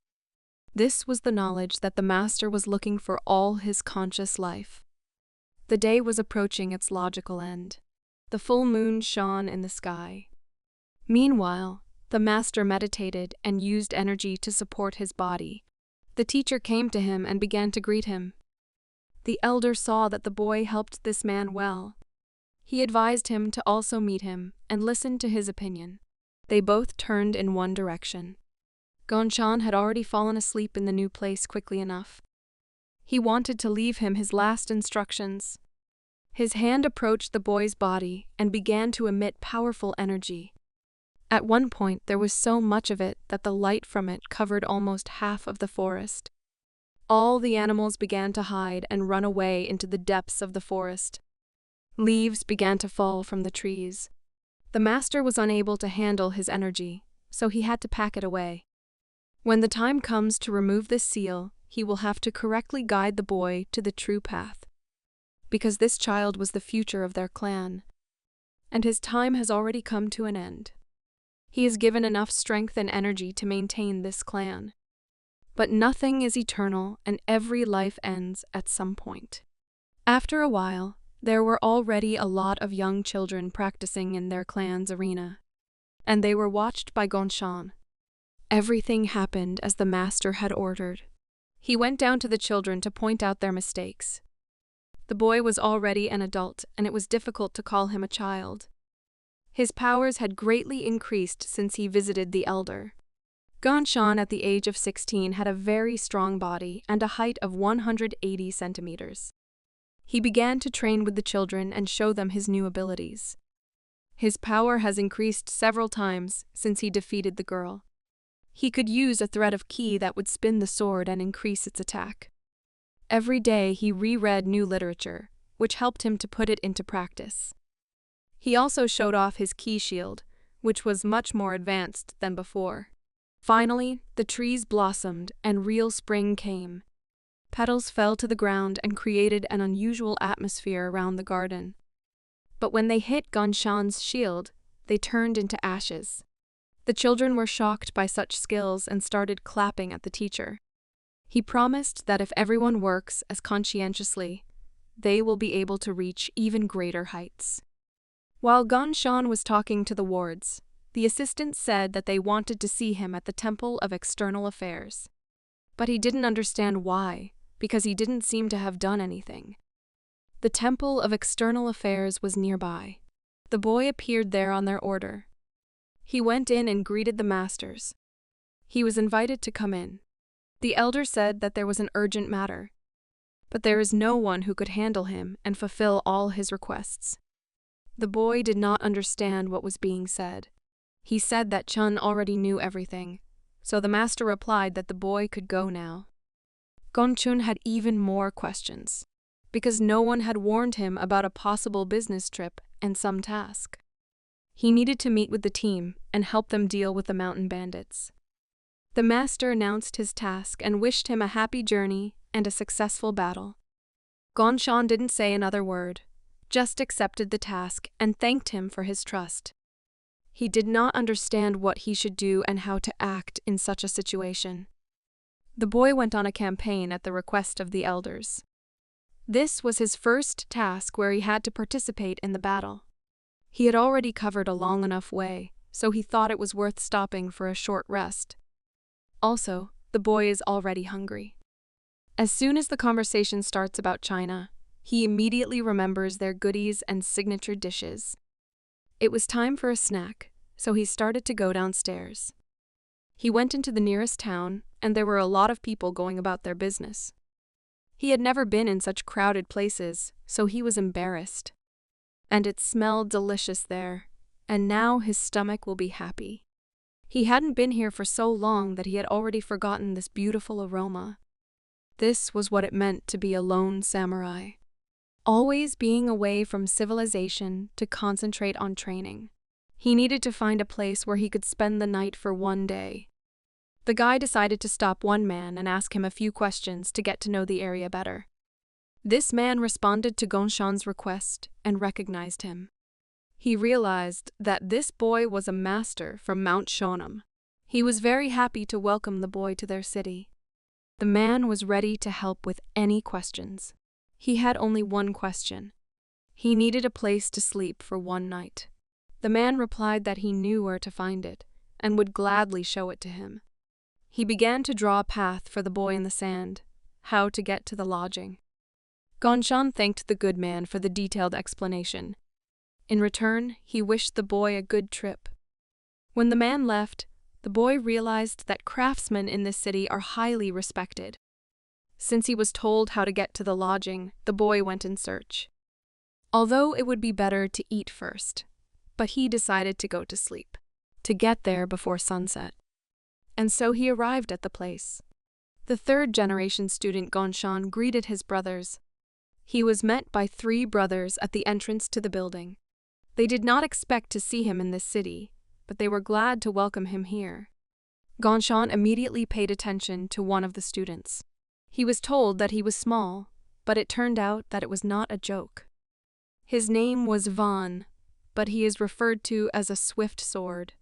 A: This was the knowledge that the master was looking for all his conscious life. The day was approaching its logical end. The full moon shone in the sky. Meanwhile, the master meditated and used energy to support his body. The teacher came to him and began to greet him. The elder saw that the boy helped this man well. He advised him to also meet him and listen to his opinion. They both turned in one direction. Gong-Shan had already fallen asleep in the new place quickly enough. He wanted to leave him his last instructions. His hand approached the boy's body and began to emit powerful energy. At one point, there was so much of it that the light from it covered almost half of the forest. All the animals began to hide and run away into the depths of the forest. Leaves began to fall from the trees. The master was unable to handle his energy, so he had to pack it away. When the time comes to remove this seal, he will have to correctly guide the boy to the true path. Because this child was the future of their clan, and his time has already come to an end. He is given enough strength and energy to maintain this clan. But nothing is eternal, and every life ends at some point. After a while, there were already a lot of young children practicing in their clan's arena, and they were watched by Gong-Shan. Everything happened as the master had ordered. He went down to the children to point out their mistakes. The boy was already an adult, and it was difficult to call him a child. His powers had greatly increased since he visited the elder. Gong-Shan at the age of 16 had a very strong body and a height of 180 centimeters. He began to train with the children and show them his new abilities. His power has increased several times since he defeated the girl. He could use a thread of ki that would spin the sword and increase its attack. Every day he reread new literature, which helped him to put it into practice. He also showed off his ki shield, which was much more advanced than before. Finally, the trees blossomed and real spring came. Petals fell to the ground and created an unusual atmosphere around the garden. But when they hit Gong-Shan's shield, they turned into ashes. The children were shocked by such skills and started clapping at the teacher. He promised that if everyone works as conscientiously, they will be able to reach even greater heights. While Gong-Shan was talking to the wards, the assistant said that they wanted to see him at the Temple of External Affairs. But he didn't understand why, because he didn't seem to have done anything. The Temple of External Affairs was nearby. The boy appeared there on their order. He went in and greeted the masters. He was invited to come in. The elder said that there was an urgent matter, but there is no one who could handle him and fulfill all his requests. The boy did not understand what was being said. He said that Chun already knew everything, so the master replied that the boy could go now. Gong-Chun had even more questions, because no one had warned him about a possible business trip and some task. He needed to meet with the team and help them deal with the mountain bandits. The master announced his task and wished him a happy journey and a successful battle. Gong-Shan didn't say another word, just accepted the task and thanked him for his trust. He did not understand what he should do and how to act in such a situation. The boy went on a campaign at the request of the elders. This was his first task where he had to participate in the battle. He had already covered a long enough way, so he thought it was worth stopping for a short rest. Also, the boy is already hungry. As soon as the conversation starts about China, he immediately remembers their goodies and signature dishes. It was time for a snack, so he started to go downstairs. He went into the nearest town, and there were a lot of people going about their business. He had never been in such crowded places, so he was embarrassed. And it smelled delicious there, and now his stomach will be happy. He hadn't been here for so long that he had already forgotten this beautiful aroma. This was what it meant to be a lone samurai. Always being away from civilization to concentrate on training. He needed to find a place where he could spend the night for one day. The guy decided to stop one man and ask him a few questions to get to know the area better. This man responded to Gongshan's request and recognized him. He realized that this boy was a master from Mount Jong-Nam. He was very happy to welcome the boy to their city. The man was ready to help with any questions. He had only one question. He needed a place to sleep for one night. The man replied that he knew where to find it and would gladly show it to him. He began to draw a path for the boy in the sand, how to get to the lodging. Gongshan thanked the good man for the detailed explanation. In return, he wished the boy a good trip. When the man left, the boy realized that craftsmen in this city are highly respected. Since he was told how to get to the lodging, the boy went in search. Although it would be better to eat first, but he decided to go to sleep, to get there before sunset. And so he arrived at the place. The third-generation student Gongshan greeted his brothers. He was met by 3 brothers at the entrance to the building. They did not expect to see him in this city, but they were glad to welcome him here. Gongshan immediately paid attention to one of the students. He was told that he was small, but it turned out that it was not a joke. His name was Vaughn, but he is referred to as a swift sword.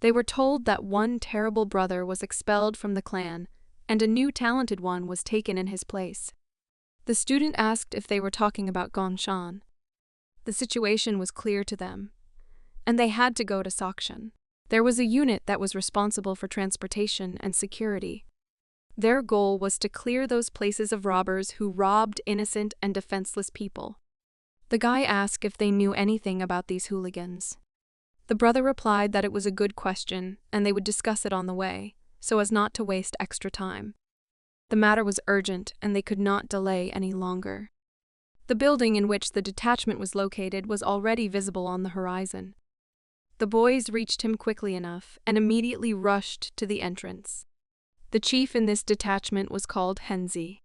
A: They were told that one terrible brother was expelled from the clan, and a new talented one was taken in his place. The student asked if they were talking about Gongshan. The situation was clear to them, and they had to go to Sakshan. There was a unit that was responsible for transportation and security. Their goal was to clear those places of robbers who robbed innocent and defenseless people. The guy asked if they knew anything about these hooligans. The brother replied that it was a good question and they would discuss it on the way, so as not to waste extra time. The matter was urgent and they could not delay any longer. The building in which the detachment was located was already visible on the horizon. The boys reached him quickly enough and immediately rushed to the entrance. The chief in this detachment was called Henzi.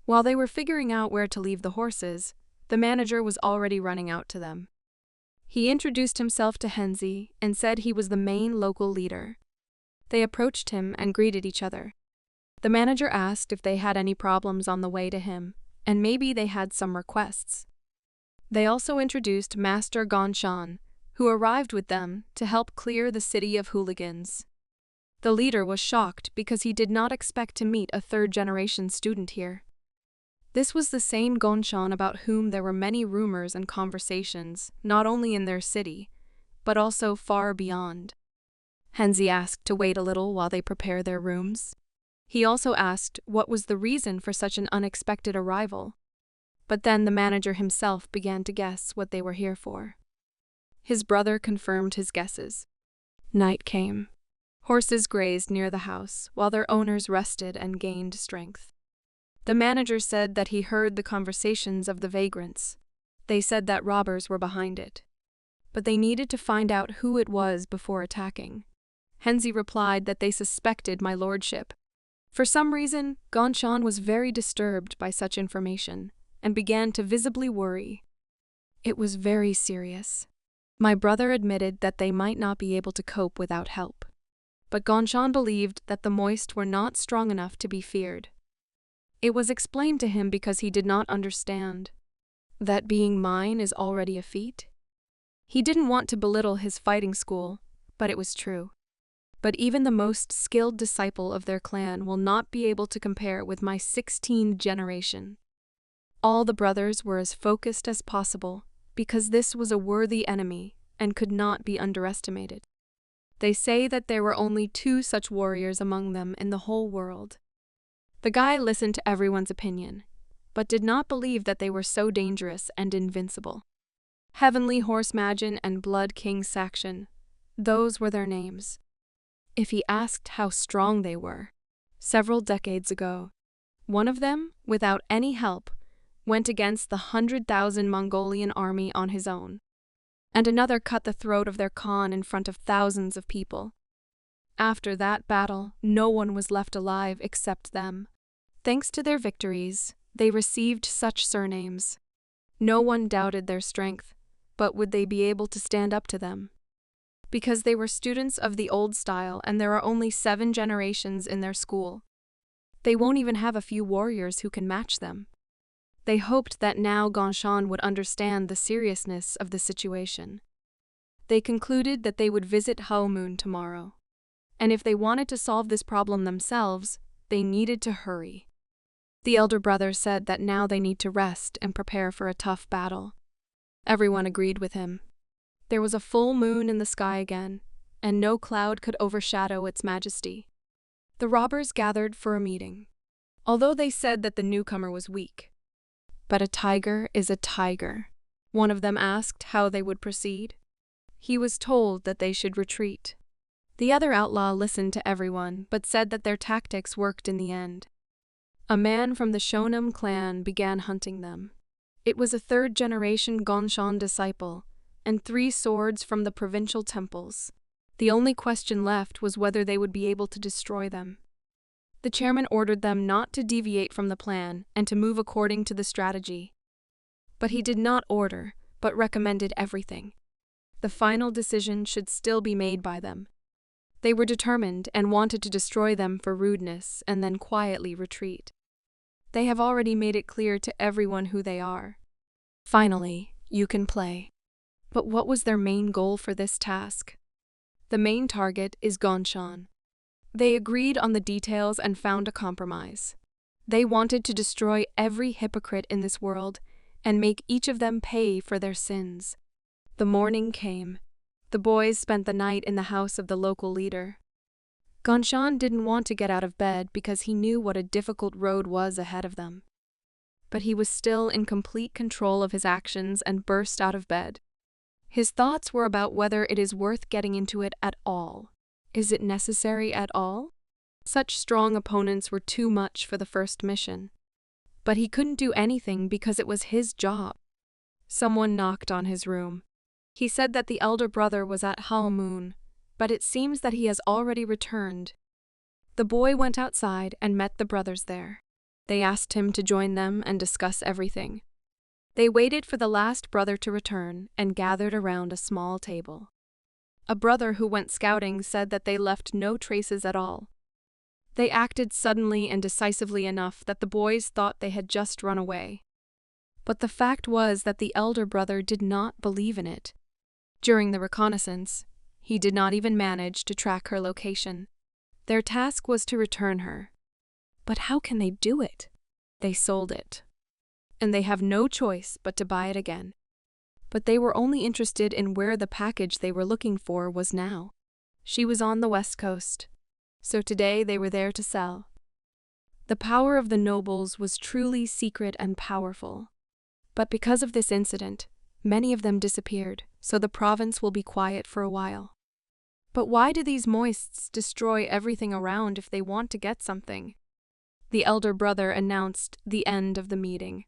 A: While they were figuring out where to leave the horses, the manager was already running out to them. He introduced himself to Henzi and said he was the main local leader. They approached him and greeted each other. The manager asked if they had any problems on the way to him, and maybe they had some requests. They also introduced Master Gongshan, who arrived with them to help clear the city of hooligans. The leader was shocked because he did not expect to meet a third-generation student here. This was the same Gongshan about whom there were many rumors and conversations, not only in their city, but also far beyond. Henzi asked to wait a little while they prepare their rooms. He also asked what was the reason for such an unexpected arrival. But then the manager himself began to guess what they were here for. His brother confirmed his guesses. Night came. Horses grazed near the house, while their owners rested and gained strength. The manager said that he heard the conversations of the vagrants. They said that robbers were behind it. But they needed to find out who it was before attacking. Henzi replied that they suspected my lordship. For some reason, Gongshan was very disturbed by such information and began to visibly worry. It was very serious. My brother admitted that they might not be able to cope without help. But Gongshan believed that the moist were not strong enough to be feared. It was explained to him because he did not understand that being mine is already a feat. He didn't want to belittle his fighting school, but it was true. But even the most skilled disciple of their clan will not be able to compare with my 16th generation. All the brothers were as focused as possible, because this was a worthy enemy and could not be underestimated. They say that there were only 2 such warriors among them in the whole world. The guy listened to everyone's opinion, but did not believe that they were so dangerous and invincible. Heavenly Horse Magin and Blood King Sakshan, those were their names. If he asked how strong they were, several decades ago, one of them, without any help, went against the 100,000 Mongolian army on his own, and another cut the throat of their Khan in front of thousands of people. After that battle, no one was left alive except them. Thanks to their victories, they received such surnames. No one doubted their strength, but would they be able to stand up to them? Because they were students of the old style and there are only 7 generations in their school. They won't even have a few warriors who can match them. They hoped that now Gongchan would understand the seriousness of the situation. They concluded that they would visit Haomun tomorrow. And if they wanted to solve this problem themselves, they needed to hurry. The elder brother said that now they need to rest and prepare for a tough battle. Everyone agreed with him. There was a full moon in the sky again, and no cloud could overshadow its majesty. The robbers gathered for a meeting, although they said that the newcomer was weak. But a tiger is a tiger. One of them asked how they would proceed. He was told that they should retreat. The other outlaw listened to everyone, but said that their tactics worked in the end. A man from the Jong-Nam clan began hunting them. It was a 3rd-generation Gongchan disciple, and 3 swords from the provincial temples. The only question left was whether they would be able to destroy them. The chairman ordered them not to deviate from the plan and to move according to the strategy. But he did not order, but recommended everything. The final decision should still be made by them. They were determined and wanted to destroy them for rudeness and then quietly retreat. They have already made it clear to everyone who they are. Finally, you can play. But what was their main goal for this task? The main target is Gongchan. They agreed on the details and found a compromise. They wanted to destroy every hypocrite in this world and make each of them pay for their sins. The morning came. The boys spent the night in the house of the local leader. Gongchan didn't want to get out of bed because he knew what a difficult road was ahead of them. But he was still in complete control of his actions and burst out of bed. His thoughts were about whether it is worth getting into it at all. Is it necessary at all? Such strong opponents were too much for the first mission. But he couldn't do anything because it was his job. Someone knocked on his room. He said that the elder brother was at Haomun, but it seems that he has already returned. The boy went outside and met the brothers there. They asked him to join them and discuss everything. They waited for the last brother to return and gathered around a small table. A brother who went scouting said that they left no traces at all. They acted suddenly and decisively enough that the boys thought they had just run away. But the fact was that the elder brother did not believe in it. During the reconnaissance, he did not even manage to track her location. Their task was to return her. But how can they do it? They sold it. And they have no choice but to buy it again. But they were only interested in where the package they were looking for was now. She was on the west coast. So today they were there to sell. The power of the nobles was truly secret and powerful. But because of this incident, many of them disappeared, so the province will be quiet for a while. But why do these moists destroy everything around if they want to get something? The elder brother announced the end of the meeting.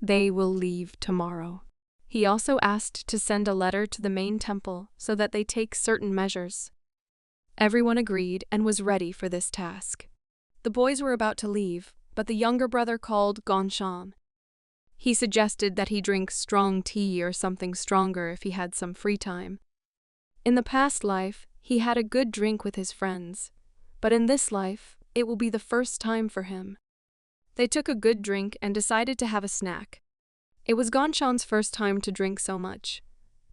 A: They will leave tomorrow. He also asked to send a letter to the main temple so that they take certain measures. Everyone agreed and was ready for this task. The boys were about to leave, but the younger brother called Gongchan. He suggested that he drink strong tea or something stronger if he had some free time. In the past life, he had a good drink with his friends, but in this life, it will be the first time for him. They took a good drink and decided to have a snack. It was Gongchan's first time to drink so much,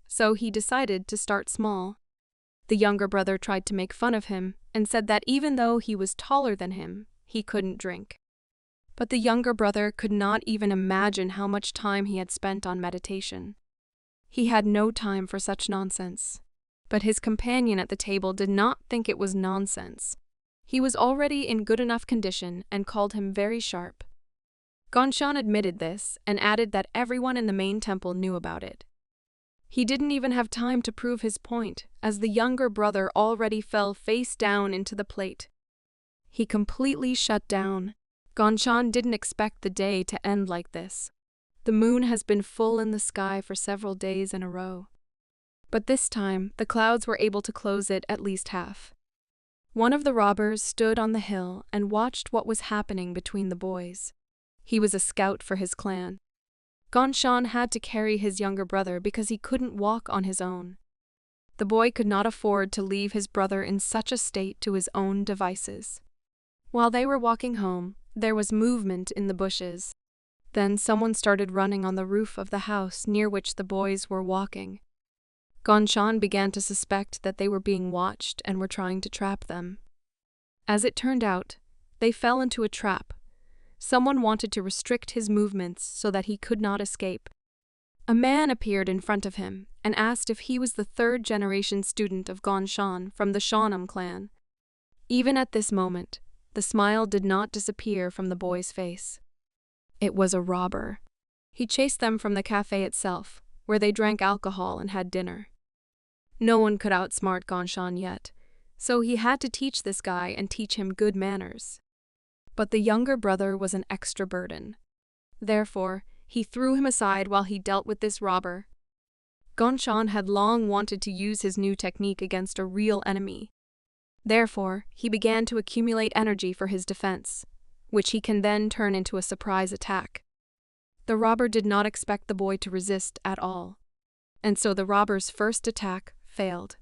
A: so he decided to start small. The younger brother tried to make fun of him and said that even though he was taller than him, he couldn't drink. But the younger brother could not even imagine how much time he had spent on meditation. He had no time for such nonsense. But his companion at the table did not think it was nonsense. He was already in good enough condition and called him very sharp. Gongxan admitted this and added that everyone in the main temple knew about it. He didn't even have time to prove his point, as the younger brother already fell face down into the plate. He completely shut down. Gongxan didn't expect the day to end like this. The moon has been full in the sky for several days in a row. But this time, the clouds were able to close it at least half. One of the robbers stood on the hill and watched what was happening between the boys. He was a scout for his clan. Gongxan had to carry his younger brother because he couldn't walk on his own. The boy could not afford to leave his brother in such a state to his own devices. While they were walking home, there was movement in the bushes. Then someone started running on the roof of the house near which the boys were walking. Gongxan began to suspect that they were being watched and were trying to trap them. As it turned out, they fell into a trap. Someone wanted to restrict his movements so that he could not escape. A man appeared in front of him and asked if he was the third-generation student of Gongxan from the Jong-Nam clan. Even at this moment, the smile did not disappear from the boy's face. It was a robber. He chased them from the cafe itself, where they drank alcohol and had dinner. No one could outsmart Gongxan yet, so he had to teach this guy and teach him good manners. But the younger brother was an extra burden. Therefore, he threw him aside while he dealt with this robber. Gongxan had long wanted to use his new technique against a real enemy. Therefore, he began to accumulate energy for his defense, which he can then turn into a surprise attack. The robber did not expect the boy to resist at all, and so the robber's first attack failed.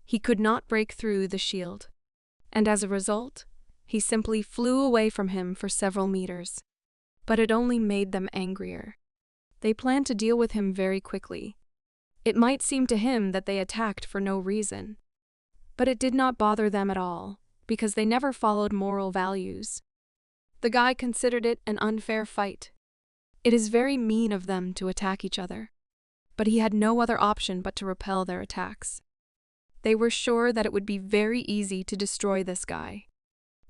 A: He could not break through the shield, and as a result, he simply flew away from him for several meters. But it only made them angrier. They planned to deal with him very quickly. It might seem to him that they attacked for no reason, but it did not bother them at all, because they never followed moral values. The guy considered it an unfair fight. It is very mean of them to attack each other. But he had no other option but to repel their attacks. They were sure that it would be very easy to destroy this guy.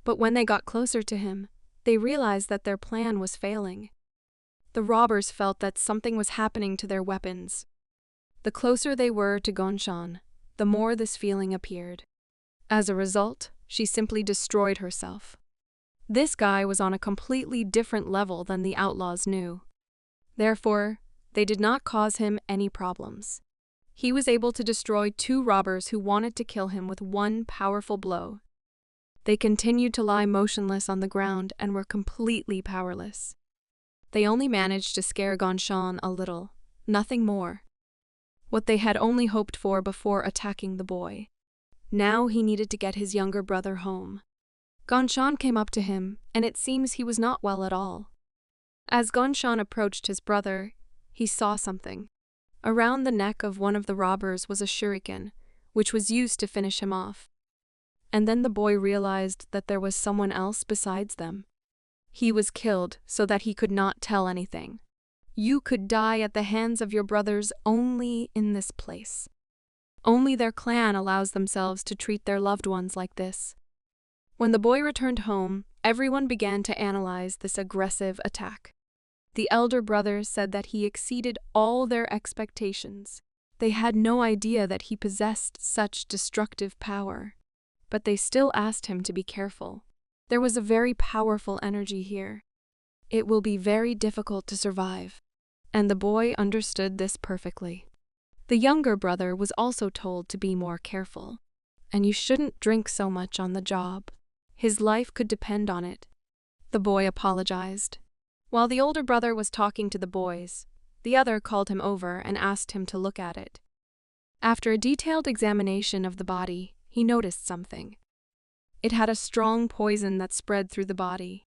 A: But when they got closer to him, they realized that their plan was failing. The robbers felt that something was happening to their weapons. The closer they were to Gongxan, the more this feeling appeared. As a result, she simply destroyed herself. This guy was on a completely different level than the outlaws knew. Therefore, they did not cause him any problems. He was able to destroy 2 robbers who wanted to kill him with one powerful blow. They continued to lie motionless on the ground and were completely powerless. They only managed to scare Gongxan a little, nothing more. What they had only hoped for before attacking the boy. Now he needed to get his younger brother home. Gongxan came up to him, and it seems he was not well at all. As Gongxan approached his brother, he saw something. Around the neck of one of the robbers was a shuriken, which was used to finish him off. And then the boy realized that there was someone else besides them. He was killed so that he could not tell anything. You could die at the hands of your brothers only in this place. Only their clan allows themselves to treat their loved ones like this. When the boy returned home, everyone began to analyze this aggressive attack. The elder brother said that he exceeded all their expectations. They had no idea that he possessed such destructive power. But they still asked him to be careful. There was a very powerful energy here. It will be very difficult to survive. And the boy understood this perfectly. The younger brother was also told to be more careful. And you shouldn't drink so much on the job. His life could depend on it. The boy apologized. While the older brother was talking to the boys, the other called him over and asked him to look at it. After a detailed examination of the body, he noticed something. It had a strong poison that spread through the body.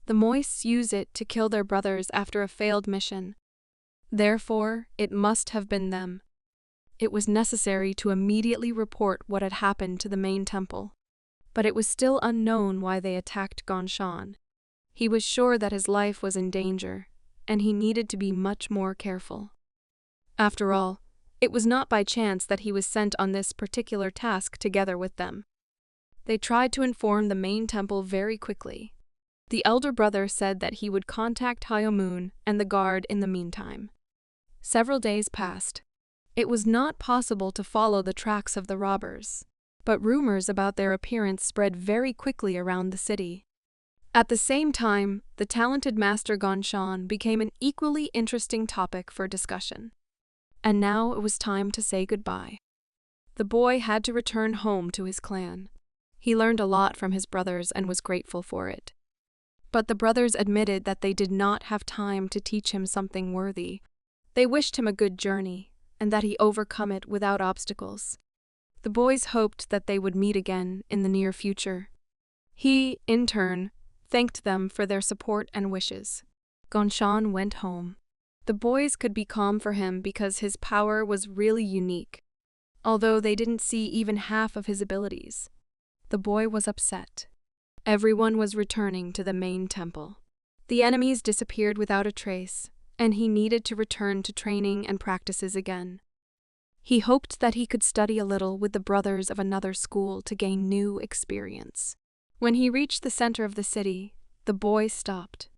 A: The moists use it to kill their brothers after a failed mission. Therefore, it must have been them. It was necessary to immediately report what had happened to the main temple. But it was still unknown why they attacked Gongxan. He was sure that his life was in danger, and he needed to be much more careful. After all, it was not by chance that he was sent on this particular task together with them. They tried to inform the main temple very quickly. The elder brother said that he would contact Hyomoon and the guard in the meantime. Several days passed. It was not possible to follow the tracks of the robbers, but rumors about their appearance spread very quickly around the city. At the same time, the talented Master Gonshan became an equally interesting topic for discussion. And now it was time to say goodbye. The boy had to return home to his clan. He learned a lot from his brothers and was grateful for it. But the brothers admitted that they did not have time to teach him something worthy. They wished him a good journey, and that he overcome it without obstacles. The boys hoped that they would meet again in the near future. He, in turn, thanked them for their support and wishes. Gonshan went home. The boys could be calm for him because his power was really unique, although they didn't see even half of his abilities. The boy was upset. Everyone was returning to the main temple. The enemies disappeared without a trace, and he needed to return to training and practices again. He hoped that he could study a little with the brothers of another school to gain new experience. When he reached the center of the city, the boy stopped.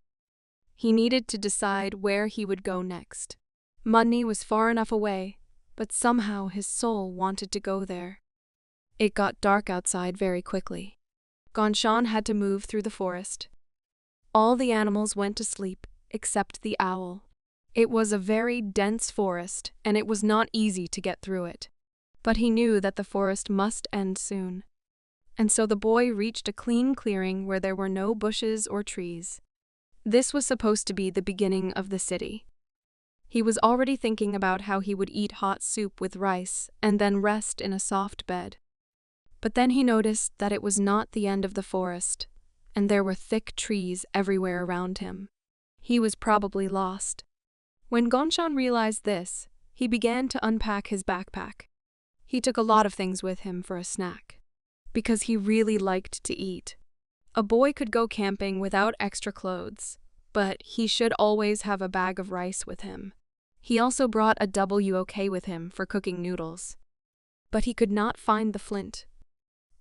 A: He needed to decide where he would go next. Money was far enough away, but somehow his soul wanted to go there. It got dark outside very quickly. Gonshan had to move through the forest. All the animals went to sleep, except the owl. It was a very dense forest, and it was not easy to get through it. But he knew that the forest must end soon. And so the boy reached a clean clearing where there were no bushes or trees. This was supposed to be the beginning of the city. He was already thinking about how he would eat hot soup with rice and then rest in a soft bed. But then he noticed that it was not the end of the forest, and there were thick trees everywhere around him. He was probably lost. When Gonshan realized this, he began to unpack his backpack. He took a lot of things with him for a snack, because he really liked to eat. A boy could go camping without extra clothes, but he should always have a bag of rice with him. He also brought a wok with him for cooking noodles. But he could not find the flint.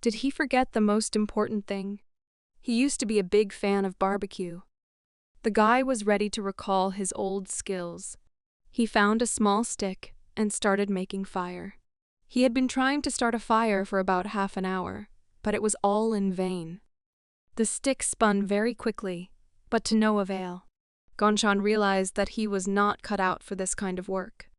A: Did he forget the most important thing? He used to be a big fan of barbecue. The guy was ready to recall his old skills. He found a small stick and started making fire. He had been trying to start a fire for about half an hour, but it was all in vain. The stick spun very quickly, but to no avail. Gonshan realized that he was not cut out for this kind of work.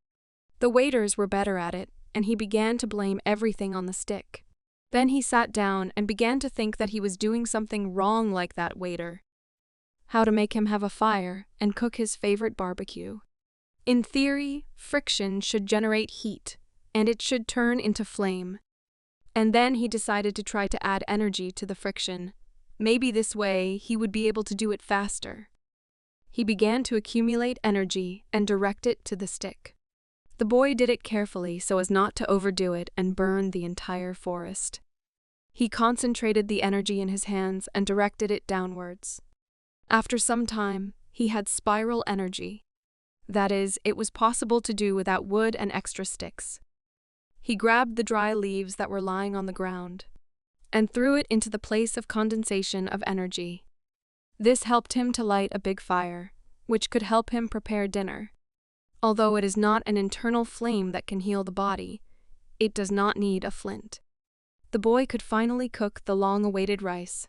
A: The waiters were better at it, and he began to blame everything on the stick. Then he sat down and began to think that he was doing something wrong like that waiter. How to make him have a fire and cook his favorite barbecue. In theory, friction should generate heat, and it should turn into flame. And then he decided to try to add energy to the friction. Maybe this way he would be able to do it faster. He began to accumulate energy and direct it to the stick. The boy did it carefully so as not to overdo it and burn the entire forest. He concentrated the energy in his hands and directed it downwards. After some time, he had spiral energy. That is, it was possible to do without wood and extra sticks. He grabbed the dry leaves that were lying on the ground and threw it into the place of condensation of energy. This helped him to light a big fire, which could help him prepare dinner. Although it is not an internal flame that can heal the body, it does not need a flint. The boy could finally cook the long-awaited rice.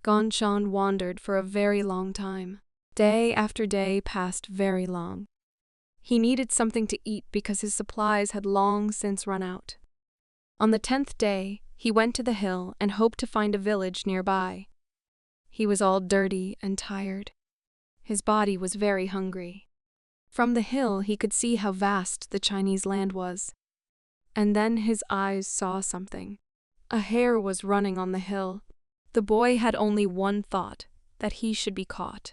A: Gonshan wandered for a very long time. Day after day passed very long. He needed something to eat because his supplies had long since run out. On the 10th day, he went to the hill and hoped to find a village nearby. He was all dirty and tired. His body was very hungry. From the hill, he could see how vast the Chinese land was. And then his eyes saw something. A hare was running on the hill. The boy had only one thought, that he should be caught.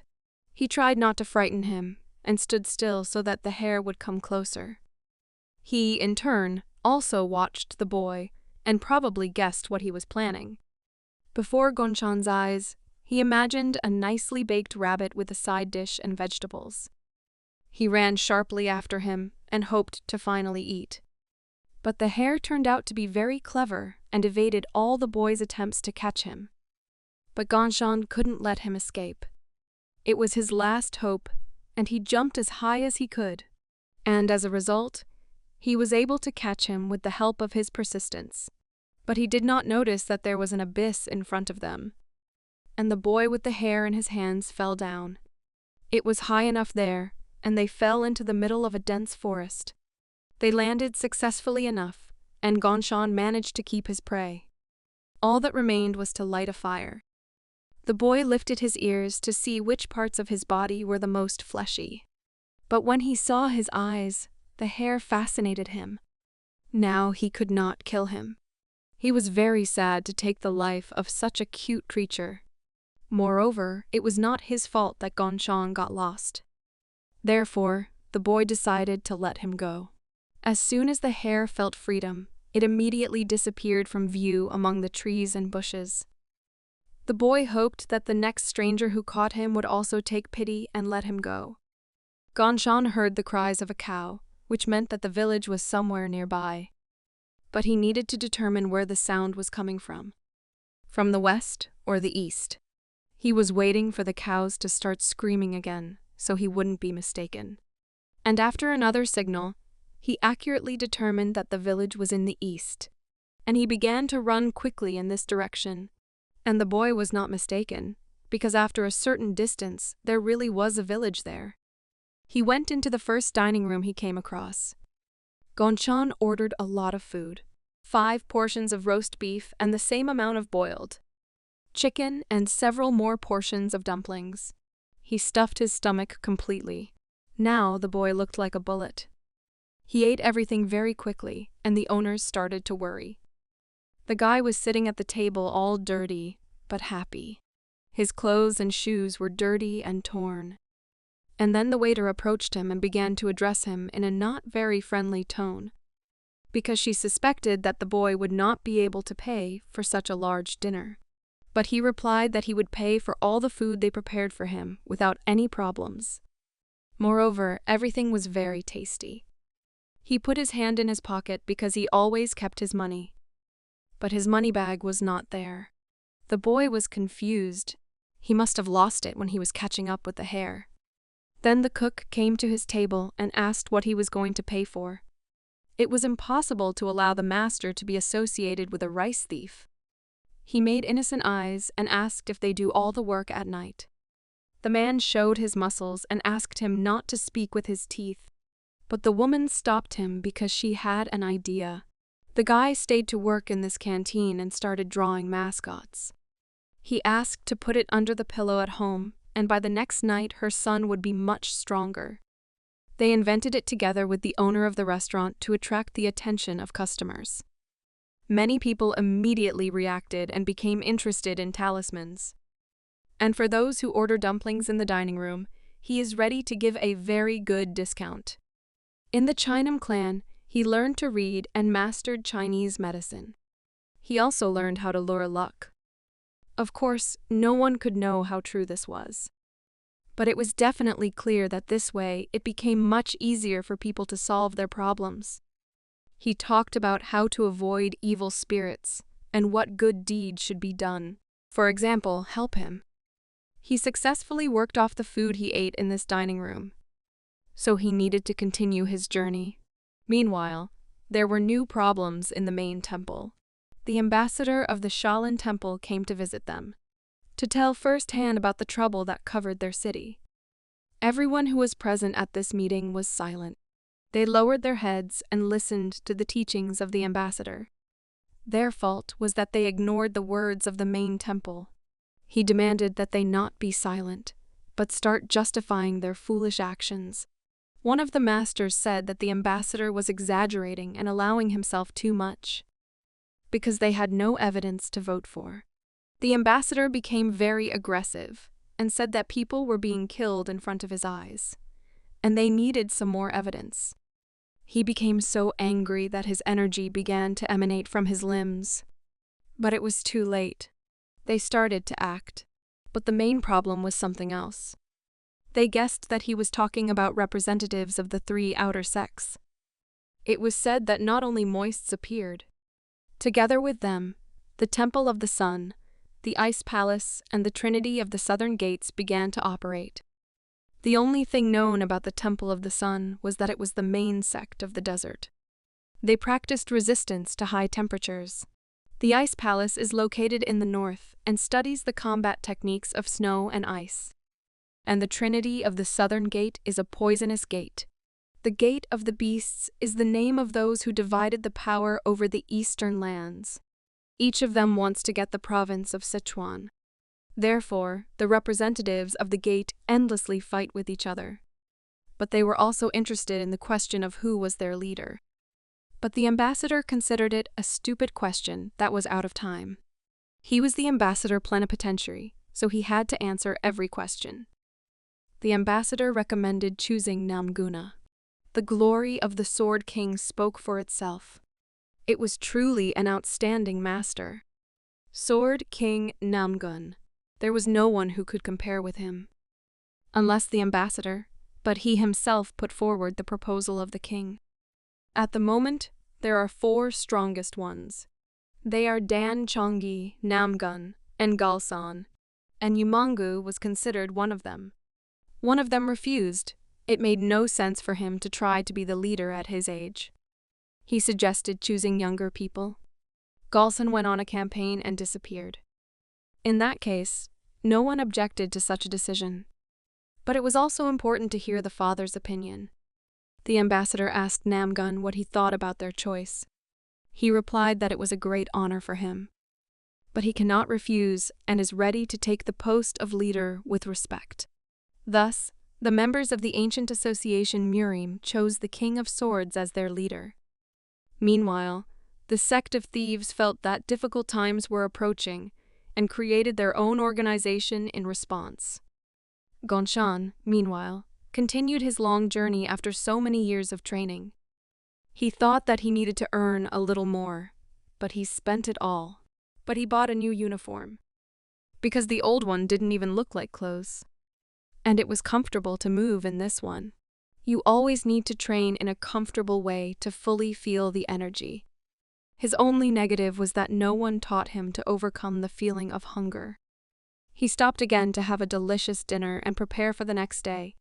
A: He tried not to frighten him and stood still so that the hare would come closer. He, in turn, also watched the boy and probably guessed what he was planning. Before Gonshan's eyes, He imagined a nicely baked rabbit with a side dish and vegetables. He ran sharply after him and hoped to finally eat. But the hare turned out to be very clever and evaded all the boy's attempts to catch him. But Gongchan couldn't let him escape. It was his last hope, and he jumped as high as he could. And as a result, he was able to catch him with the help of his persistence. But he did not notice that there was an abyss in front of them. And the boy with the hare in his hands fell down. It was high enough there, and they fell into the middle of a dense forest. They landed successfully enough, and Gongchan managed to keep his prey. All that remained was to light a fire. The boy lifted his ears to see which parts of his body were the most fleshy. But when he saw his eyes, the hare fascinated him. Now he could not kill him. He was very sad to take the life of such a cute creature. Moreover, it was not his fault that Gongchan got lost. Therefore, the boy decided to let him go. As soon as the hare felt freedom, it immediately disappeared from view among the trees and bushes. The boy hoped that the next stranger who caught him would also take pity and let him go. Gongchan heard the cries of a cow, which meant that the village was somewhere nearby. But he needed to determine where the sound was coming from the west or the east. He was waiting for the cows to start screaming again, so he wouldn't be mistaken. And after another signal, he accurately determined that the village was in the east, and he began to run quickly in this direction. And the boy was not mistaken, because after a certain distance, there really was a village there. He went into the first dining room he came across. Gongchan ordered a lot of food, 5 portions of roast beef and the same amount of boiled chicken and several more portions of dumplings. He stuffed his stomach completely. Now the boy looked like a bullet. He ate everything very quickly, and the owners started to worry. The guy was sitting at the table all dirty, but happy. His clothes and shoes were dirty and torn. And then the waiter approached him and began to address him in a not very friendly tone, because she suspected that the boy would not be able to pay for such a large dinner. But he replied that he would pay for all the food they prepared for him without any problems. Moreover, everything was very tasty. He put his hand in his pocket because he always kept his money. But his money bag was not there. The boy was confused. He must have lost it when he was catching up with the hare. Then the cook came to his table and asked what he was going to pay for. It was impossible to allow the master to be associated with a rice thief. He made innocent eyes and asked if they do all the work at night. The man showed his muscles and asked him not to speak with his teeth. But the woman stopped him because she had an idea. The guy stayed to work in this canteen and started drawing mascots. He asked to put it under the pillow at home, and by the next night her son would be much stronger. They invented it together with the owner of the restaurant to attract the attention of customers. Many people immediately reacted and became interested in talismans. And for those who order dumplings in the dining room, he is ready to give a very good discount. In the Jong-Nam clan, he learned to read and mastered Chinese medicine. He also learned how to lure luck. Of course, no one could know how true this was. But it was definitely clear that this way it became much easier for people to solve their problems. He talked about how to avoid evil spirits and what good deeds should be done. For example, help him. He successfully worked off the food he ate in this dining room. So he needed to continue his journey. Meanwhile, there were new problems in the main temple. The ambassador of the Shaolin Temple came to visit them, to tell firsthand about the trouble that covered their city. Everyone who was present at this meeting was silent. They lowered their heads and listened to the teachings of the ambassador. Their fault was that they ignored the words of the main temple. He demanded that they not be silent, but start justifying their foolish actions. One of the masters said that the ambassador was exaggerating and allowing himself too much, because they had no evidence to vote for. The ambassador became very aggressive and said that people were being killed in front of his eyes, and they needed some more evidence. He became so angry that his energy began to emanate from his limbs. But it was too late. They started to act. But the main problem was something else. They guessed that he was talking about representatives of the 3 outer sects. It was said that not only moists appeared. Together with them, the Temple of the Sun, the Ice Palace, and the Trinity of the Southern Gates began to operate. The only thing known about the Temple of the Sun was that it was the main sect of the desert. They practiced resistance to high temperatures. The Ice Palace is located in the north and studies the combat techniques of snow and ice. And the Trinity of the Southern Gate is a poisonous gate. The Gate of the Beasts is the name of those who divided the power over the eastern lands. Each of them wants to get the province of Sichuan. Therefore, the representatives of the Gate endlessly fight with each other. But they were also interested in the question of who was their leader. But the ambassador considered it a stupid question that was out of time. He was the ambassador plenipotentiary, so he had to answer every question. The ambassador recommended choosing Namguna. The glory of the Sword King spoke for itself. It was truly an outstanding master. Sword King Namgun. There was no one who could compare with him. Unless the ambassador, but he himself put forward the proposal of the king. At the moment, there are 4 strongest ones. They are Dan Chongyi, Namgun, and Galsan, and Yumangu was considered one of them. One of them refused. It made no sense for him to try to be the leader at his age. He suggested choosing younger people. Galsan went on a campaign and disappeared. In that case, no one objected to such a decision. But it was also important to hear the father's opinion. The ambassador asked Namgun what he thought about their choice. He replied that it was a great honor for him. But he cannot refuse and is ready to take the post of leader with respect. Thus, the members of the ancient association Murim chose the King of Swords as their leader. Meanwhile, the sect of thieves felt that difficult times were approaching and created their own organization in response. Gonshan, meanwhile, continued his long journey after so many years of training. He thought that he needed to earn a little more, but he spent it all. But he bought a new uniform, because the old one didn't even look like clothes. And it was comfortable to move in this one. You always need to train in a comfortable way to fully feel the energy. His only negative was that no one taught him to overcome the feeling of hunger. He stopped again to have a delicious dinner and prepare for the next day.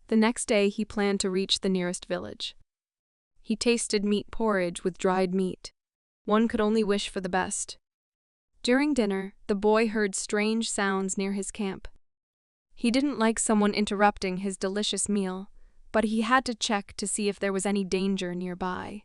A: The next day he planned to reach the nearest village. He tasted meat porridge with dried meat. One could only wish for the best. During dinner, the boy heard strange sounds near his camp. He didn't like someone interrupting his delicious meal, but he had to check to see if there was any danger nearby.